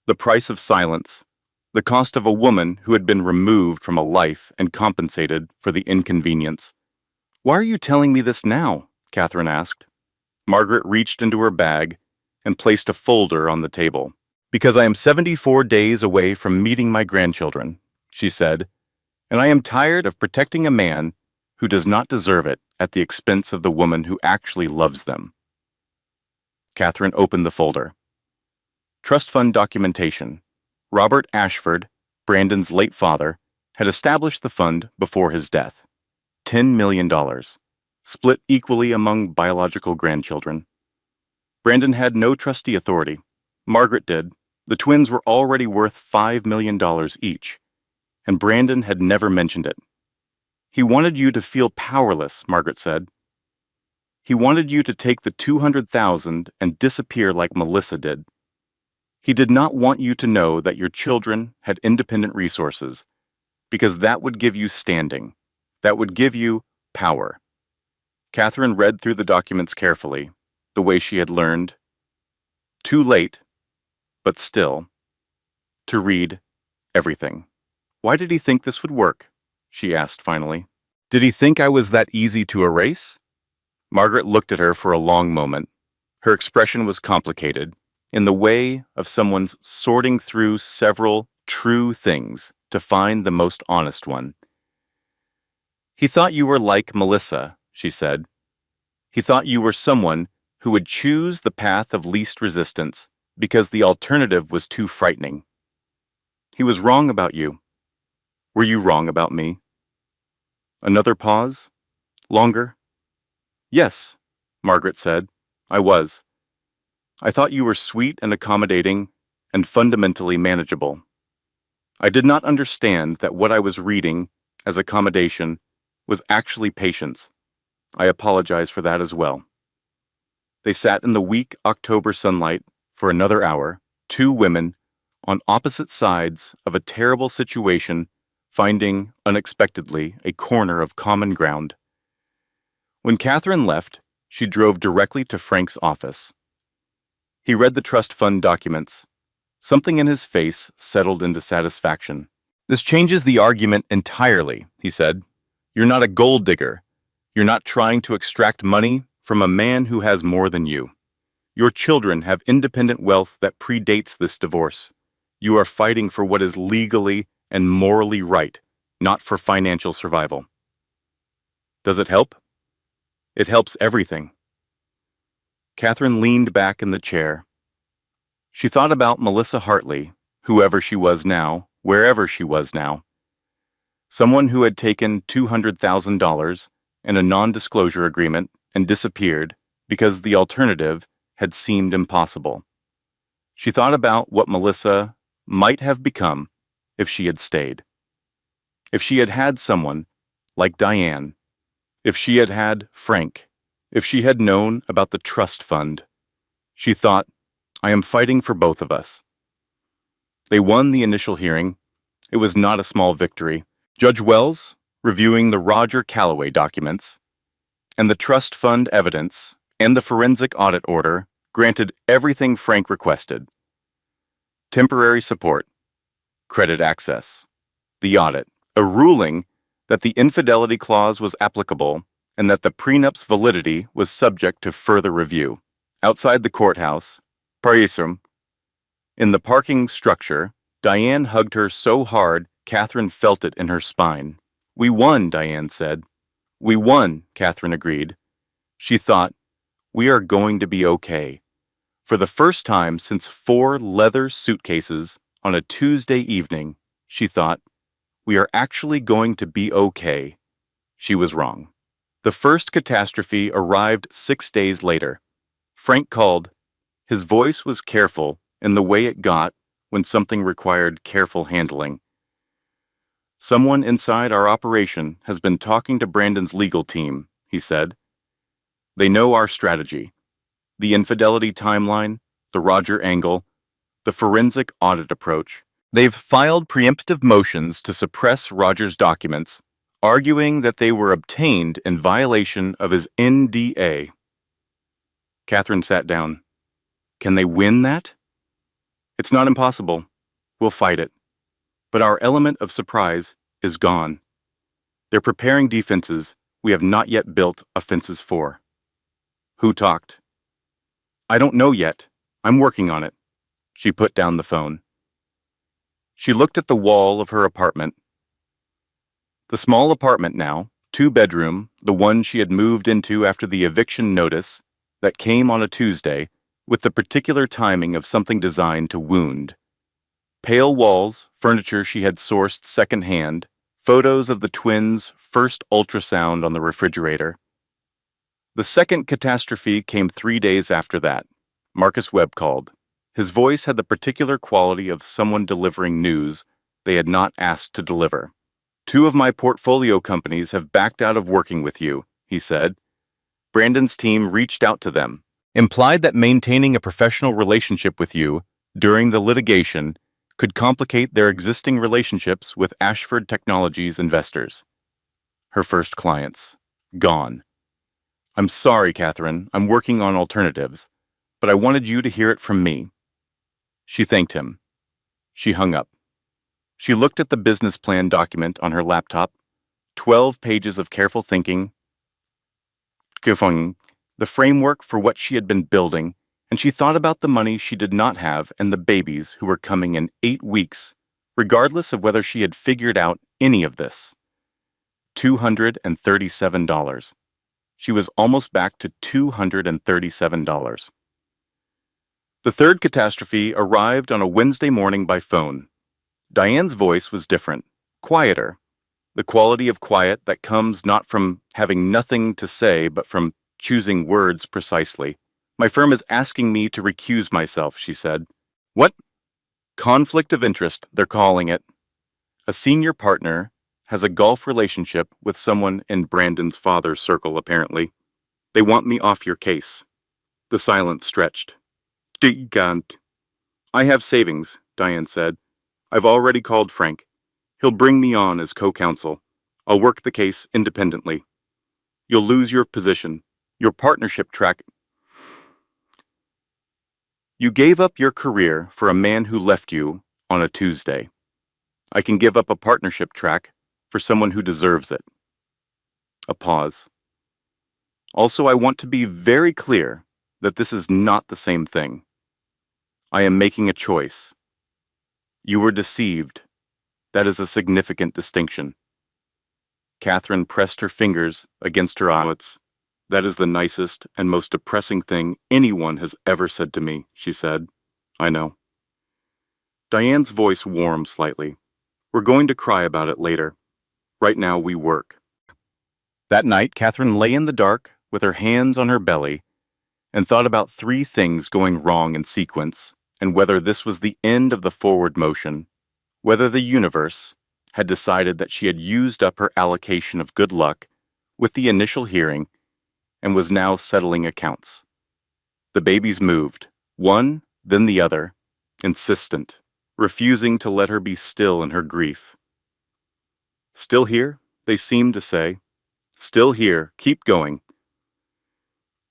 the price of silence, the cost of a woman who had been removed from a life and compensated for the inconvenience. Why are you telling me this now? Catherine asked. Margaret reached into her bag and placed a folder on the table. Because I am 74 days away from meeting my grandchildren, she said, and I am tired of protecting a man who does not deserve it at the expense of the woman who actually loves them. Catherine opened the folder. Trust fund documentation. Robert Ashford, Brandon's late father, had established the fund before his death. $10 million, split equally among biological grandchildren. Brandon had no trustee authority. Margaret did. The twins were already worth $5 million each, and Brandon had never mentioned it. He wanted you to feel powerless, Margaret said. He wanted you to take the $200,000 and disappear like Melissa did. He did not want you to know that your children had independent resources, because that would give you standing. That would give you power. Catherine read through the documents carefully, the way she had learned. Too late, but still, to read everything. Why did he think this would work? She asked finally. Did he think I was that easy to erase? Margaret looked at her for a long moment. Her expression was complicated, in the way of someone's sorting through several true things to find the most honest one. He thought you were like Melissa, she said. He thought you were someone who would choose the path of least resistance because the alternative was too frightening. He was wrong about you. Were you wrong about me? Another pause? Longer? Yes, Margaret said. I was. I thought you were sweet and accommodating and fundamentally manageable. I did not understand that what I was reading as accommodation was actually patience. I apologize for that as well. They sat in the weak October sunlight for another hour, two women on opposite sides of a terrible situation, finding, unexpectedly, a corner of common ground. When Catherine left, she drove directly to Frank's office. He read the trust fund documents. Something in his face settled into satisfaction. This changes the argument entirely, he said. You're not a gold digger. You're not trying to extract money from a man who has more than you. Your children have independent wealth that predates this divorce. You are fighting for what is legally and morally right, not for financial survival. Does it help? It helps everything. Catherine leaned back in the chair. She thought about Melissa Hartley, whoever she was now, wherever she was now. Someone who had taken $200,000 and a non-disclosure agreement and disappeared because the alternative had seemed impossible. She thought about what Melissa might have become if she had stayed. If she had had someone like Diane, if she had had Frank, if she had known about the trust fund. She thought, I am fighting for both of us. They won the initial hearing. It was not a small victory. Judge Wells, reviewing the Roger Calloway documents, and the trust fund evidence, and the forensic audit order, granted everything Frank requested. Temporary support, credit access, the audit, a ruling that the infidelity clause was applicable and that the prenup's validity was subject to further review. Outside the courthouse, Parisum, in the parking structure, Diane hugged her so hard Catherine felt it in her spine. We won, Diane said. We won, Catherine agreed. She thought, we are going to be okay. For the first time since 4 leather suitcases on a Tuesday evening, she thought, we are actually going to be okay. She was wrong. The first catastrophe arrived 6 days later. Frank called. His voice was careful in the way it got when something required careful handling. Someone inside our operation has been talking to Brandon's legal team, he said. They know our strategy. The infidelity timeline, the Roger angle, the forensic audit approach. They've filed preemptive motions to suppress Roger's documents, arguing that they were obtained in violation of his NDA. Catherine sat down. Can they win that? It's not impossible. We'll fight it. But our element of surprise is gone. They're preparing defenses we have not yet built offenses for. Who talked? I don't know yet. I'm working on it. She put down the phone. She looked at the wall of her apartment. The small apartment now, 2-bedroom, the one she had moved into after the eviction notice that came on a Tuesday, with the particular timing of something designed to wound. Pale walls, furniture she had sourced secondhand, photos of the twins' first ultrasound on the refrigerator. The second catastrophe came 3 days after that. Marcus Webb called. His voice had the particular quality of someone delivering news they had not asked to deliver. 2 of my portfolio companies have backed out of working with you, he said. Brandon's team reached out to them, implied that maintaining a professional relationship with you during the litigation could complicate their existing relationships with Ashford Technologies investors. Her first clients. Gone. I'm sorry, Catherine, I'm working on alternatives, but I wanted you to hear it from me. She thanked him. She hung up. She looked at the business plan document on her laptop, 12 pages of careful thinking, the framework for what she had been building, and she thought about the money she did not have and the babies who were coming in 8 weeks, regardless of whether she had figured out any of this. $237. She was almost back to $237. The third catastrophe arrived on a Wednesday morning by phone. Diane's voice was different, quieter, the quality of quiet that comes not from having nothing to say but from choosing words precisely. My firm is asking me to recuse myself, she said. What? Conflict of interest, they're calling it. A senior partner has a golf relationship with someone in Brandon's father's circle, apparently. They want me off your case. The silence stretched. Gigant. I have savings, Diane said. I've already called Frank. He'll bring me on as co-counsel. I'll work the case independently. You'll lose your position, your partnership track. You gave up your career for a man who left you on a Tuesday. I can give up a partnership track for someone who deserves it. A pause. Also, I want to be very clear that this is not the same thing. I am making a choice. You were deceived. That is a significant distinction. Catherine pressed her fingers against her eyelids. That is the nicest and most depressing thing anyone has ever said to me, she said. I know. Diane's voice warmed slightly. We're going to cry about it later. Right now we work. That night, Catherine lay in the dark with her hands on her belly and thought about 3 things going wrong in sequence and whether this was the end of the forward motion, whether the universe had decided that she had used up her allocation of good luck with the initial hearing and was now settling accounts. The babies moved, one, then the other, insistent, refusing to let her be still in her grief. Still here, they seemed to say. Still here, keep going.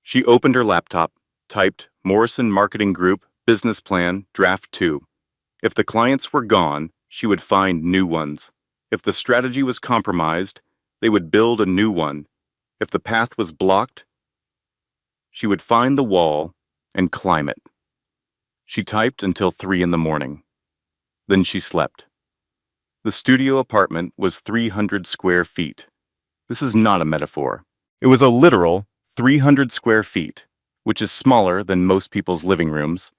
She opened her laptop, typed Morrison Marketing Group, Business Plan, Draft 2. If the clients were gone, she would find new ones. If the strategy was compromised, they would build a new one. If the path was blocked, she would find the wall and climb it. She typed until 3 in the morning. Then she slept. The studio apartment was 300 square feet. This is not a metaphor. It was a literal 300 square feet, which is smaller than most people's living rooms,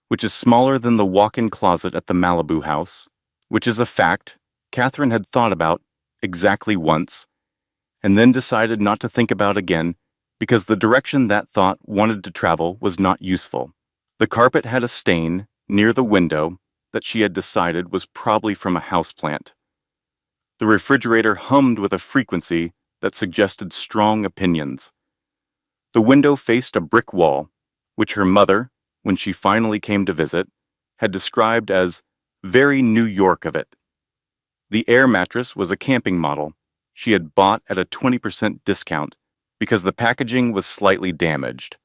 which is smaller than the walk-in closet at the Malibu house, which is a fact Catherine had thought about exactly once, and then decided not to think about again because the direction that thought wanted to travel was not useful. The carpet had a stain near the window that she had decided was probably from a houseplant. The refrigerator hummed with a frequency that suggested strong opinions. The window faced a brick wall, which her mother, when she finally came to visit, had described as very New York of it. The air mattress was a camping model she had bought at a 20% discount because the packaging was slightly damaged,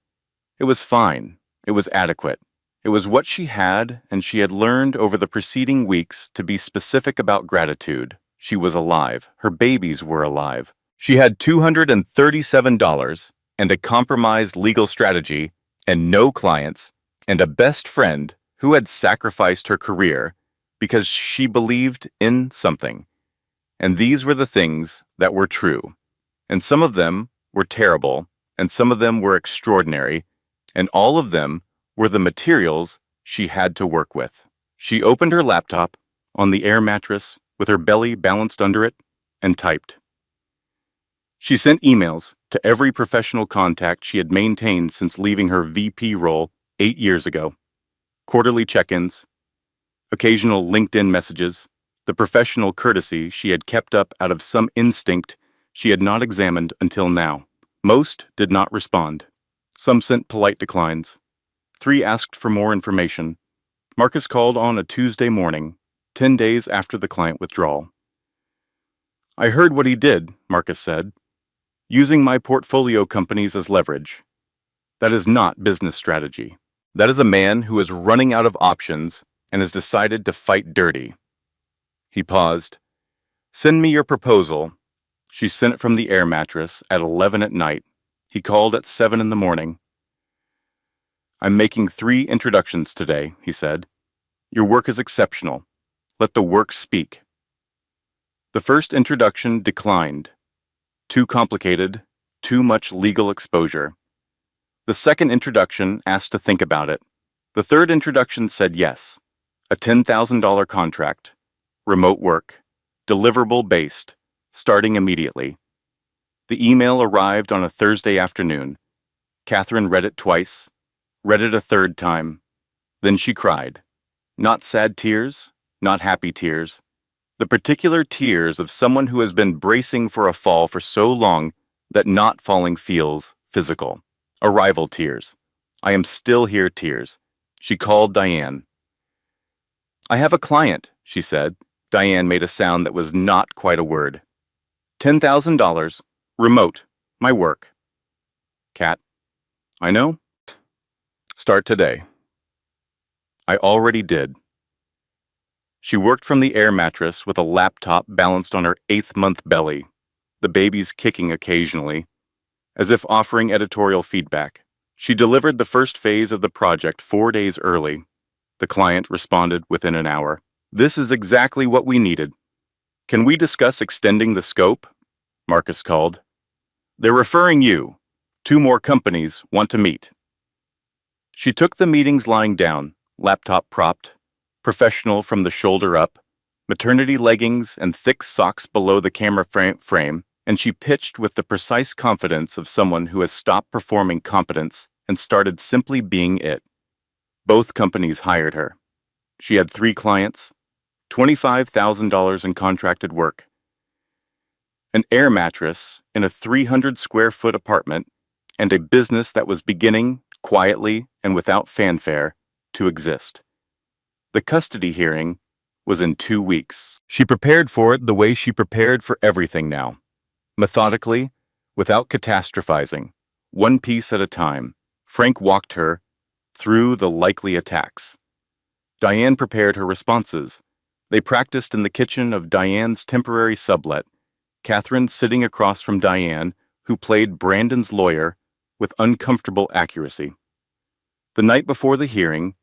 It was fine. It was adequate. It was what she had, and she had learned over the preceding weeks to be specific about gratitude. She was alive. Her babies were alive. She had $237 and a compromised legal strategy and no clients and a best friend who had sacrificed her career because she believed in something. And these were the things that were true. And some of them were terrible, and some of them were extraordinary, and all of them were the materials she had to work with. She opened her laptop on the air mattress with her belly balanced under it and typed. She sent emails to every professional contact she had maintained since leaving her VP role 8 years ago. Quarterly check-ins, occasional LinkedIn messages, the professional courtesy she had kept up out of some instinct she had not examined until now. Most did not respond. Some sent polite declines. 3 asked for more information. Marcus called on a Tuesday morning, 10 days after the client withdrawal. I heard what he did, Marcus said, using my portfolio companies as leverage. That is not business strategy. That is a man who is running out of options and has decided to fight dirty. He paused. Send me your proposal. She sent it from the air mattress at 11 at night. He called at 7 in the morning. I'm making 3 introductions today, he said. Your work is exceptional. Let the work speak. The first introduction declined. Too complicated, too much legal exposure. The second introduction asked to think about it. The third introduction said yes. A $10,000 contract. Remote work. Deliverable based. Starting immediately. The email arrived on a Thursday afternoon. Catherine read it twice, read it a third time. Then she cried. Not sad tears, not happy tears. The particular tears of someone who has been bracing for a fall for so long that not falling feels physical. Arrival tears. I am still here tears. She called Diane. I have a client, she said. Diane made a sound that was not quite a word. $10,000. Remote. My work. Cat. I know. Start today. I already did. She worked from the air mattress with a laptop balanced on her 8th-month belly, the babies kicking occasionally, as if offering editorial feedback. She delivered the first phase of the project 4 days early. The client responded within an hour. This is exactly what we needed. Can we discuss extending the scope? Marcus called. They're referring you. 2 more companies want to meet. She took the meetings lying down, laptop propped, professional from the shoulder up, maternity leggings and thick socks below the camera frame, and she pitched with the precise confidence of someone who has stopped performing competence and started simply being it. Both companies hired her. She had 3 clients, $25,000 in contracted work, an air mattress in a 300-square-foot apartment, and a business that was beginning, quietly and without fanfare, to exist. The custody hearing was in 2 weeks. She prepared for it the way she prepared for everything now. Methodically, without catastrophizing, one piece at a time, Frank walked her through the likely attacks. Diane prepared her responses. They practiced in the kitchen of Diane's temporary sublet, Catherine sitting across from Diane, who played Brandon's lawyer with uncomfortable accuracy. The night before the hearing,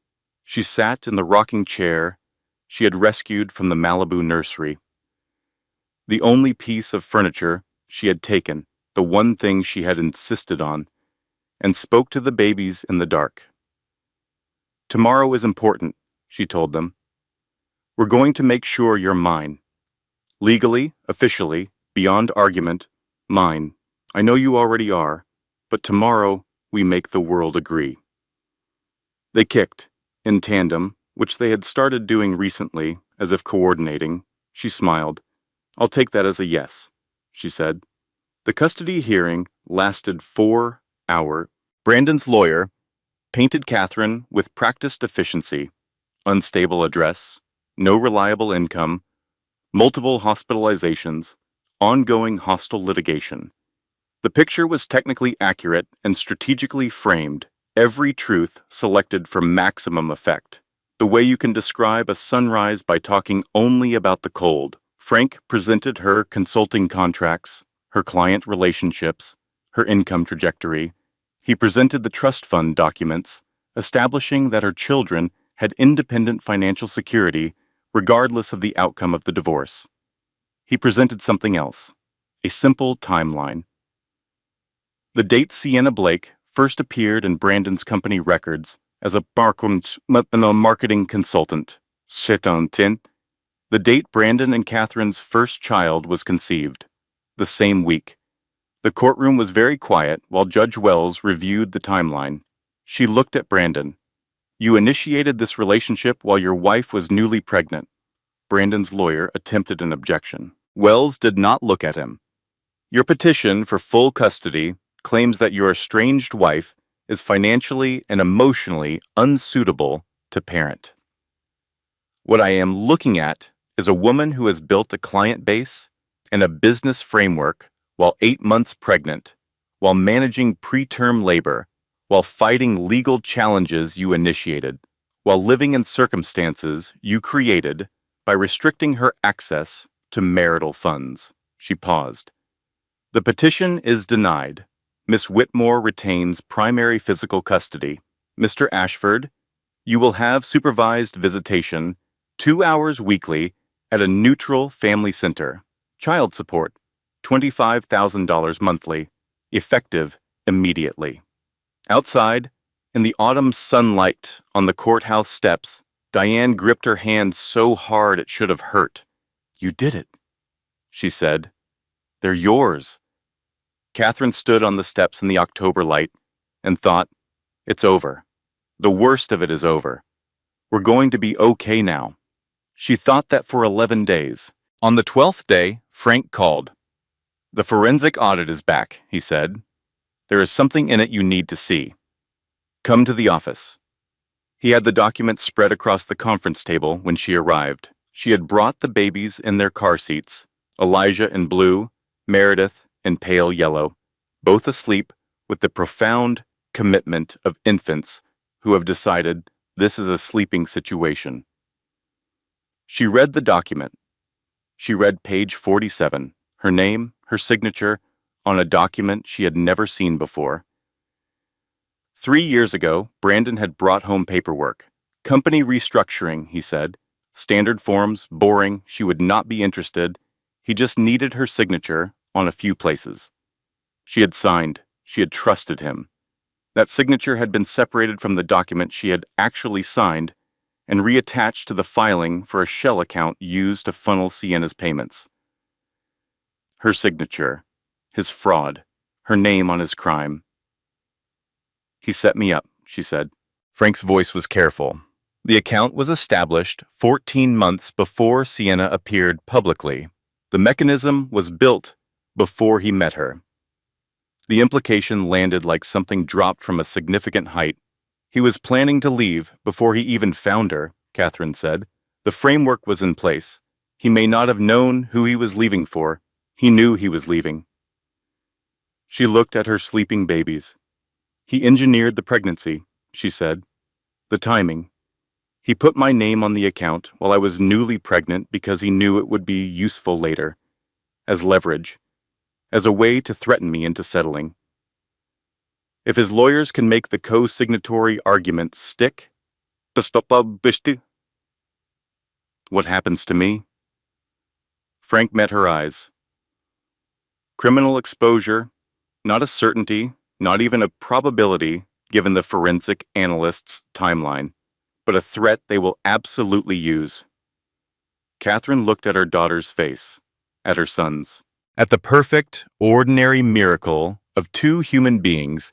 she sat in the rocking chair she had rescued from the Malibu nursery. The only piece of furniture she had taken, the one thing she had insisted on, and spoke to the babies in the dark. Tomorrow is important, she told them. We're going to make sure you're mine. Legally, officially, beyond argument, mine. I know you already are, but tomorrow we make the world agree. They kicked, in tandem, which they had started doing recently, as if coordinating. She smiled. I'll take that as a yes, she said. The custody hearing lasted 4 hours. Brandon's lawyer painted Catherine with practiced efficiency, unstable address, no reliable income, multiple hospitalizations, ongoing hostile litigation. The picture was technically accurate and strategically framed, Every truth selected for maximum effect. The way you can describe a sunrise by talking only about the cold. Frank presented her consulting contracts, her client relationships, her income trajectory. He presented the trust fund documents, establishing that her children had independent financial security regardless of the outcome of the divorce. He presented something else, a simple timeline. The date Sienna Blake first appeared in Brandon's company records as a marketing consultant. The date Brandon and Catherine's first child was conceived. The same week. The courtroom was very quiet while Judge Wells reviewed the timeline. She looked at Brandon. You initiated this relationship while your wife was newly pregnant. Brandon's lawyer attempted an objection. Wells did not look at him. Your petition for full custody claims that your estranged wife is financially and emotionally unsuitable to parent. What I am looking at is a woman who has built a client base and a business framework while 8 months pregnant, while managing preterm labor, while fighting legal challenges you initiated, while living in circumstances you created by restricting her access to marital funds. She paused. The petition is denied. Miss Whitmore retains primary physical custody. Mr. Ashford, you will have supervised visitation 2 hours weekly at a neutral family center. Child support, $25,000 monthly, effective immediately. Outside, in the autumn sunlight on the courthouse steps, Diane gripped her hand so hard it should have hurt. You did it, she said. They're yours. Catherine stood on the steps in the October light and thought, it's over. The worst of it is over. We're going to be okay now. She thought that for 11 days. On the 12th day, Frank called. The forensic audit is back, he said. There is something in it you need to see. Come to the office. He had the documents spread across the conference table when she arrived. She had brought the babies in their car seats, Elijah in blue, Meredith in pale yellow, both asleep with the profound commitment of infants who have decided this is a sleeping situation. She read the document. She read page 47, her name, her signature, on a document she had never seen before. 3 years ago, Brandon had brought home paperwork. Company restructuring, he said. Standard forms, boring, she would not be interested. He just needed her signature on a few places. She had signed. She had trusted him. That signature had been separated from the document she had actually signed and reattached to the filing for a shell account used to funnel Sienna's payments. Her signature, his fraud, her name on his crime. He set me up, she said. Frank's voice was careful. The account was established 14 months before Sienna appeared publicly. The mechanism was built before he met her. The implication landed like something dropped from a significant height. He was planning to leave before he even found her, Catherine said. The framework was in place. He may not have known who he was leaving for. He knew he was leaving. She looked at her sleeping babies. He engineered the pregnancy, she said. The timing. He put my name on the account while I was newly pregnant because he knew it would be useful later, as leverage, as a way to threaten me into settling. If his lawyers can make the co-signatory argument stick, what happens to me? Frank met her eyes. Criminal exposure, not a certainty, not even a probability given the forensic analyst's timeline, but a threat they will absolutely use. Catherine looked at her daughter's face, at her son's, at the perfect, ordinary miracle of two human beings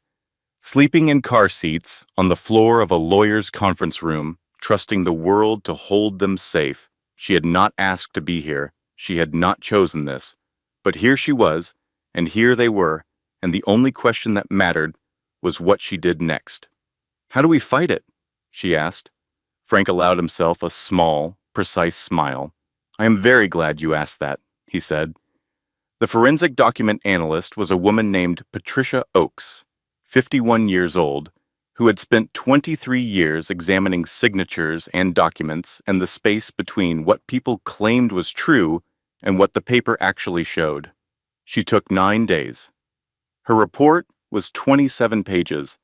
sleeping in car seats on the floor of a lawyer's conference room, trusting the world to hold them safe. She had not asked to be here. She had not chosen this. But here she was, and here they were, and the only question that mattered was what she did next. How do we fight it? She asked. Frank allowed himself a small, precise smile. I am very glad you asked that, he said. The forensic document analyst was a woman named Patricia Oakes, 51 years old, who had spent 23 years examining signatures and documents and the space between what people claimed was true and what the paper actually showed. She took 9 days. Her report was 27 pages.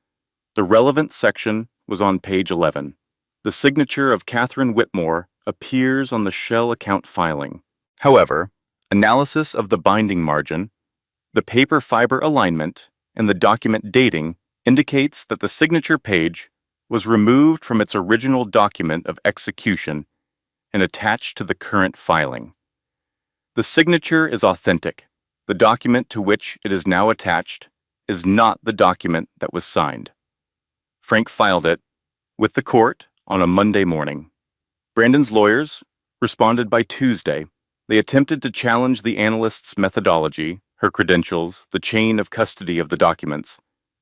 The relevant section was on page 11. The signature of Catherine Whitmore appears on the shell account filing. However, analysis of the binding margin, the paper fiber alignment, and the document dating indicates that the signature page was removed from its original document of execution and attached to the current filing. The signature is authentic. The document to which it is now attached is not the document that was signed. Frank filed it with the court on a Monday morning. Brandon's lawyers responded by Tuesday. They attempted to challenge the analyst's methodology, her credentials, the chain of custody of the documents.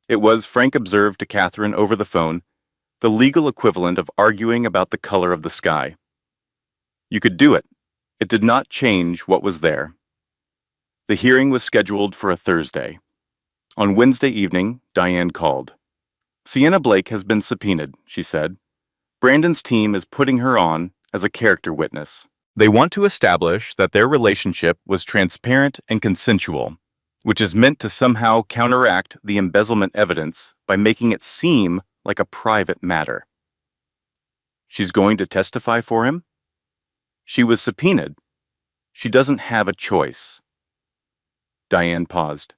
It was, Frank observed to Catherine over the phone, the legal equivalent of arguing about the color of the sky. You could do it. It did not change what was there. The hearing was scheduled for a Thursday. On Wednesday evening, Diane called. Sienna Blake has been subpoenaed, she said. Brandon's team is putting her on as a character witness. They want to establish that their relationship was transparent and consensual, which is meant to somehow counteract the embezzlement evidence by making it seem like a private matter. She's going to testify for him? She was subpoenaed. She doesn't have a choice. Diane paused.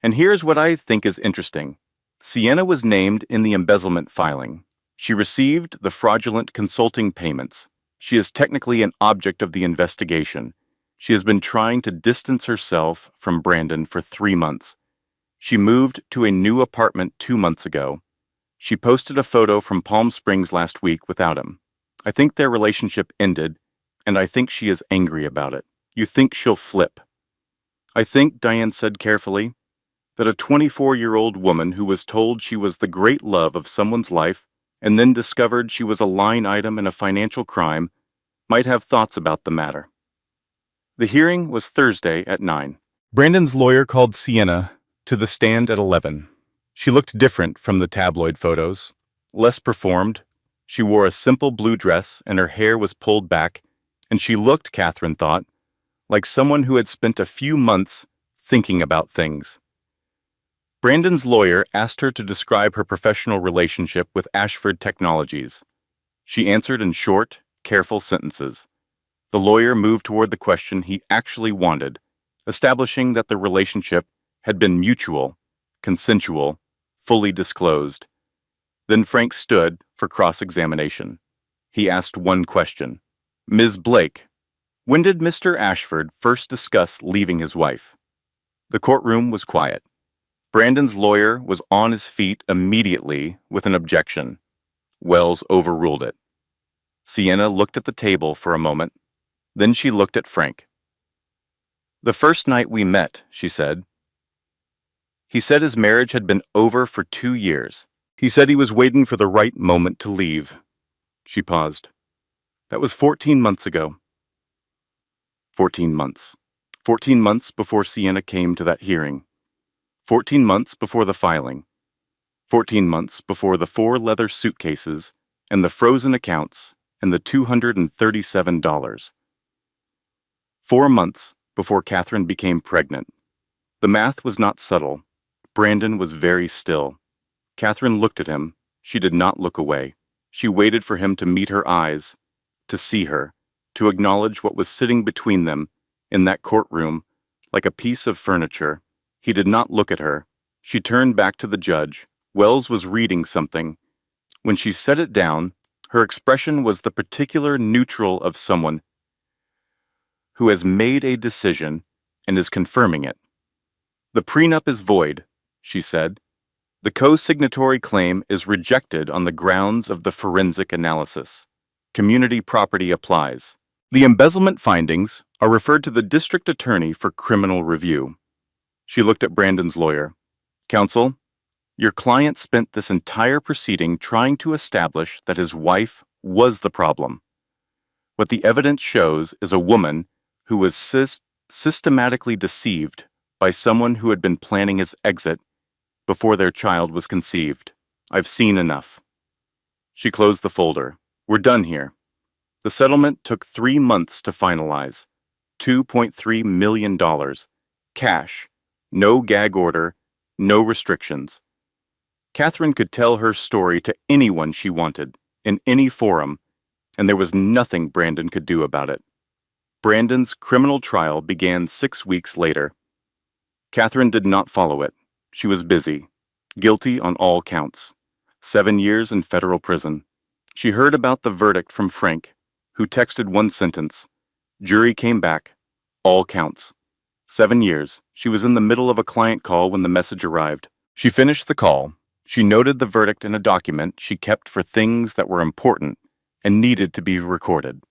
And here's what I think is interesting. Sienna was named in the embezzlement filing. She received the fraudulent consulting payments. She is technically an object of the investigation. She has been trying to distance herself from Brandon for 3 months. She moved to a new apartment 2 months ago. She posted a photo from Palm Springs last week without him. I think their relationship ended, and I think she is angry about it. You think she'll flip? I think, Diane said carefully, that a 24-year-old woman who was told she was the great love of someone's life and then discovered she was a line item in a financial crime might have thoughts about the matter. The hearing was Thursday at 9. Brandon's lawyer called Sienna to the stand at 11. She looked different from the tabloid photos, less performed. She wore a simple blue dress and her hair was pulled back, and she looked, Catherine thought, like someone who had spent a few months thinking about things. Brandon's lawyer asked her to describe her professional relationship with Ashford Technologies. She answered in short, careful sentences. The lawyer moved toward the question he actually wanted, establishing that the relationship had been mutual, consensual, fully disclosed. Then Frank stood for cross-examination. He asked one question. Ms. Blake, when did Mr. Ashford first discuss leaving his wife? The courtroom was quiet. Brandon's lawyer was on his feet immediately with an objection. Wells overruled it. Sienna looked at the table for a moment. Then she looked at Frank. The first night we met, she said. He said his marriage had been over for 2 years. He said he was waiting for the right moment to leave. She paused. That was 14 months ago. 14 months. 14 months before Sienna came to that hearing. 14 months before the filing. 14 months before the 4 leather suitcases and the frozen accounts and the $237. 4 months before Catherine became pregnant. The math was not subtle. Brandon was very still. Catherine looked at him. She did not look away. She waited for him to meet her eyes, to see her, to acknowledge what was sitting between them in that courtroom like a piece of furniture. He did not look at her. She turned back to the judge. Wells was reading something. When she set it down, her expression was the particular neutral of someone who has made a decision and is confirming it. The prenup is void, she said. The co-signatory claim is rejected on the grounds of the forensic analysis. Community property applies. The embezzlement findings are referred to the district attorney for criminal review. She looked at Brandon's lawyer. Counsel, your client spent this entire proceeding trying to establish that his wife was the problem. What the evidence shows is a woman who was systematically deceived by someone who had been planning his exit before their child was conceived. I've seen enough. She closed the folder. We're done here. The settlement took 3 months to finalize. $2.3 million. Cash. No gag order. No restrictions. Catherine could tell her story to anyone she wanted, in any forum, and there was nothing Brandon could do about it. Brandon's criminal trial began 6 weeks later. Catherine did not follow it. She was busy. Guilty on all counts. 7 years in federal prison. She heard about the verdict from Frank, who texted one sentence. Jury came back. All counts. 7 years. She was in the middle of a client call when the message arrived. She finished the call. She noted the verdict in a document she kept for things that were important and needed to be recorded.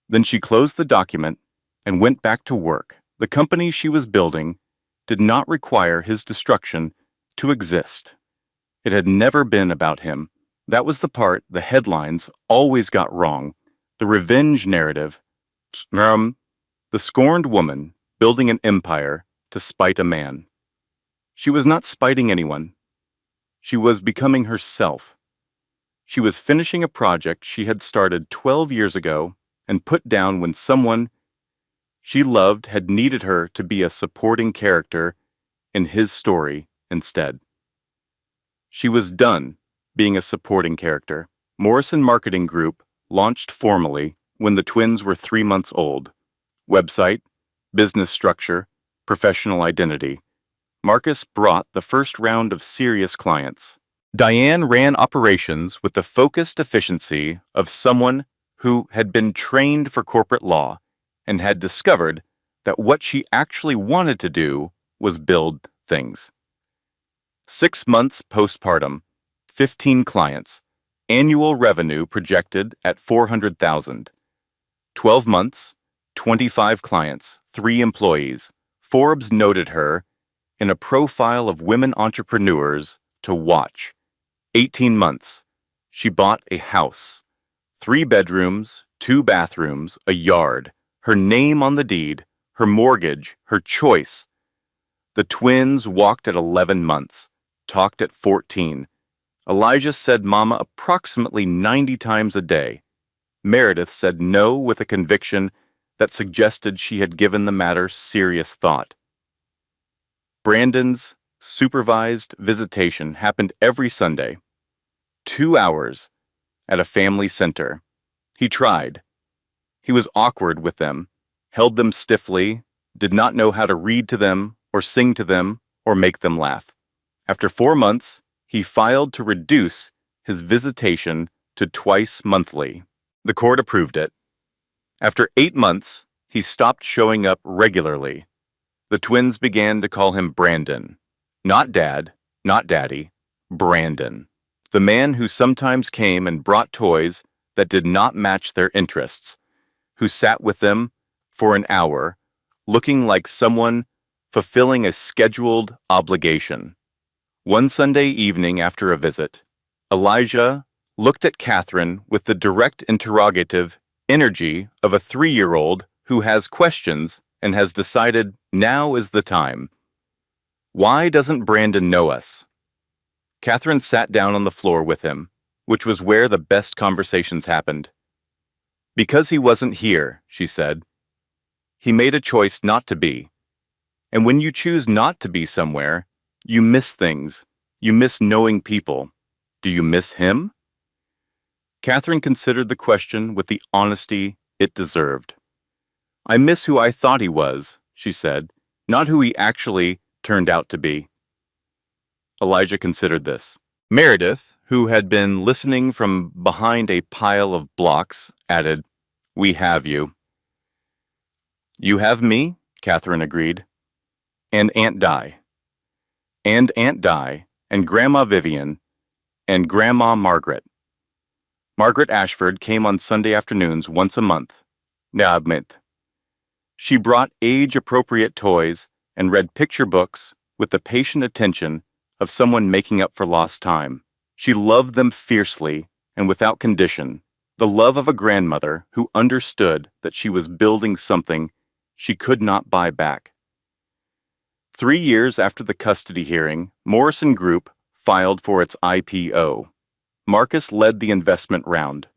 Then she closed the document and went back to work. The company she was building did not require his destruction to exist. It had never been about him. That was the part the headlines always got wrong. The revenge narrative. The scorned woman building an empire to spite a man. She was not spiting anyone. She was becoming herself. She was finishing a project she had started 12 years ago and put down when someone she loved had needed her to be a supporting character in his story instead. She was done being a supporting character. Morrison Marketing Group launched formally when the twins were 3 months old. Website, business structure, professional identity. Marcus brought the first round of serious clients. Diane ran operations with the focused efficiency of someone who had been trained for corporate law and had discovered that what she actually wanted to do was build things. 6 months postpartum, 15 clients, annual revenue projected at $400,000. 12 months, 25 clients, 3 employees. Forbes noted her in a profile of women entrepreneurs to watch. 18 months, she bought a house. 3 bedrooms, 2 bathrooms, a yard, her name on the deed, her mortgage, her choice. The twins walked at 11 months, talked at 14. Elijah said mama approximately 90 times a day. Meredith said no with a conviction that suggested she had given the matter serious thought. Brandon's supervised visitation happened every Sunday. 2 hours at a family center. He tried. He was awkward with them, held them stiffly, did not know how to read to them or sing to them or make them laugh. After 4 months, he filed to reduce his visitation to twice monthly. The court approved it. After 8 months, he stopped showing up regularly. The twins began to call him Brandon. Not Dad, not Daddy, Brandon. The man who sometimes came and brought toys that did not match their interests, who sat with them for an hour, looking like someone fulfilling a scheduled obligation. One Sunday evening after a visit, Elijah looked at Catherine with the direct interrogative energy of a 3-year-old who has questions and has decided now is the time. Why doesn't Brandon know us? Catherine sat down on the floor with him, which was where the best conversations happened. Because he wasn't here, she said. He made a choice not to be. And when you choose not to be somewhere, you miss things. You miss knowing people. Do you miss him? Catherine considered the question with the honesty it deserved. I miss who I thought he was, she said, not who he actually turned out to be. Elijah considered this. Meredith, who had been listening from behind a pile of blocks, added, We have you. You have me, Catherine agreed. And Aunt Di. And Aunt Di, and Grandma Vivian, and Grandma Margaret. Margaret Ashford came on Sunday afternoons once a month. She brought age-appropriate toys and read picture books with the patient attention of someone making up for lost time. She loved them fiercely and without condition, the love of a grandmother who understood that she was building something she could not buy back. 3 years after the custody hearing, Morrison Group filed for its IPO. Marcus led the investment round.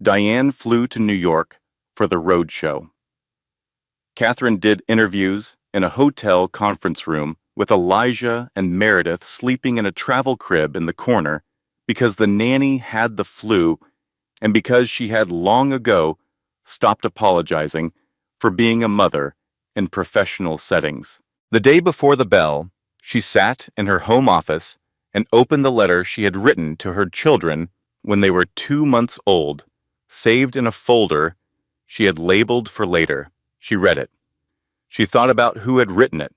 Diane flew to New York for the roadshow. Catherine did interviews in a hotel conference room with Elijah and Meredith sleeping in a travel crib in the corner because the nanny had the flu and because she had long ago stopped apologizing for being a mother in professional settings. The day before the bell, she sat in her home office and opened the letter she had written to her children when they were 2 months old, saved in a folder she had labeled for later. She read it. She thought about who had written it.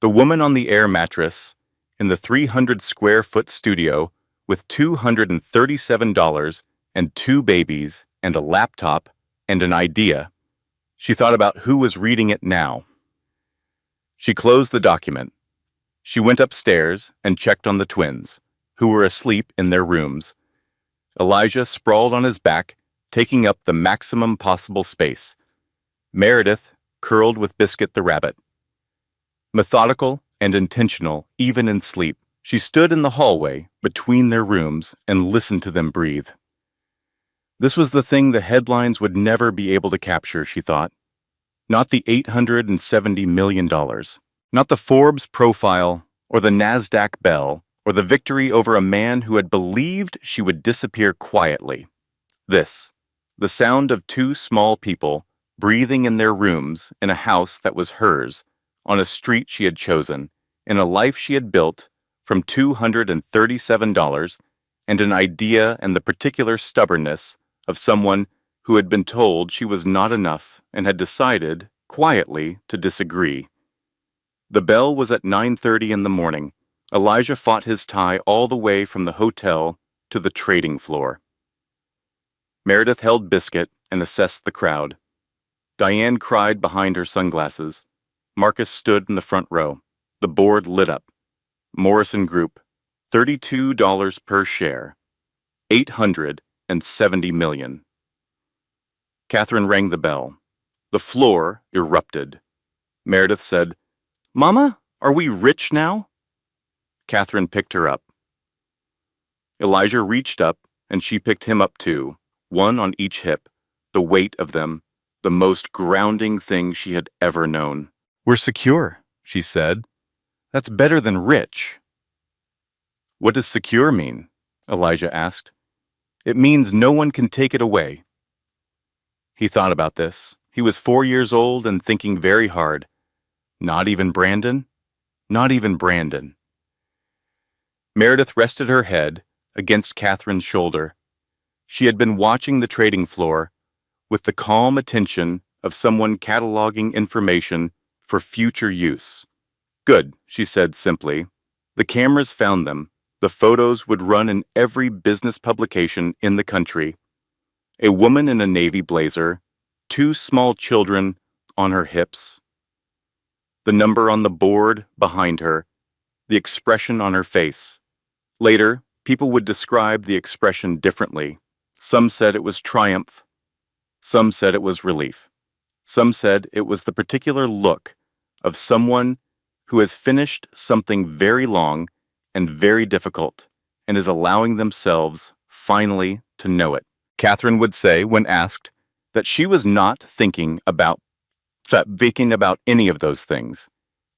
The woman on the air mattress in the 300-square-foot studio with $237 and 2 babies and a laptop and an idea. She thought about who was reading it now. She closed the document. She went upstairs and checked on the twins, who were asleep in their rooms. Elijah sprawled on his back, taking up the maximum possible space. Meredith curled with Biscuit the rabbit. Methodical and intentional, even in sleep, she stood in the hallway between their rooms and listened to them breathe. This was the thing the headlines would never be able to capture, she thought. Not the $870 million, not the Forbes profile or the NASDAQ bell or the victory over a man who had believed she would disappear quietly. This, the sound of 2 small people breathing in their rooms in a house that was hers, on a street she had chosen, in a life she had built from $237 and an idea and the particular stubbornness of someone who had been told she was not enough and had decided, quietly, to disagree. The bell was at 9:30 in the morning. Elijah fought his tie all the way from the hotel to the trading floor. Meredith held Biscuit and assessed the crowd. Diane cried behind her sunglasses. Marcus stood in the front row. The board lit up. Morrison Group, $32 per share. $870 million. Catherine rang the bell. The floor erupted. Meredith said, "Mama, are we rich now?" Catherine picked her up. Elijah reached up, and she picked him up too, one on each hip, the weight of them, the most grounding thing she had ever known. "We're secure," she said. "That's better than rich." "What does secure mean?" Elijah asked. "It means no one can take it away." He thought about this. He was 4 years old and thinking very hard. Not even Brandon? Not even Brandon. Meredith rested her head against Catherine's shoulder. She had been watching the trading floor with the calm attention of someone cataloging information for future use. "Good," she said simply. "The cameras found them. The photos would run in every business publication in the country. A woman in a navy blazer, 2 small children on her hips. The number on the board behind her, the expression on her face. Later, people would describe the expression differently. Some said it was triumph. Some said it was relief. Some said it was the particular look of someone who has finished something very long and very difficult and is allowing themselves, finally, to know it." Catherine would say, when asked, that she was not thinking about any of those things.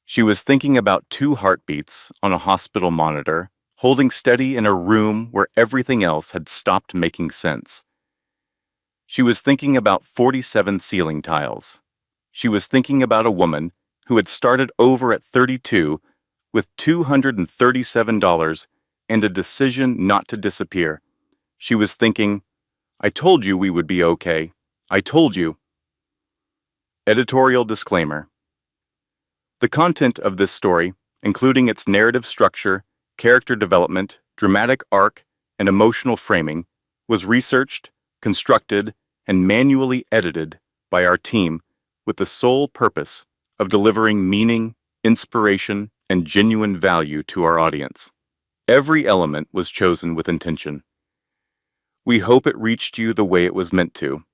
She was thinking about 2 heartbeats on a hospital monitor, holding steady in a room where everything else had stopped making sense. She was thinking about 47 ceiling tiles. She was thinking about a woman who had started over at 32 with $237 and a decision not to disappear. She was thinking, "I told you we would be okay. I told you." Editorial disclaimer. The content of this story, including its narrative structure, character development, dramatic arc, and emotional framing, was researched, constructed, and manually edited by our team with the sole purpose of delivering meaning, inspiration, and genuine value to our audience. Every element was chosen with intention. We hope it reached you the way it was meant to.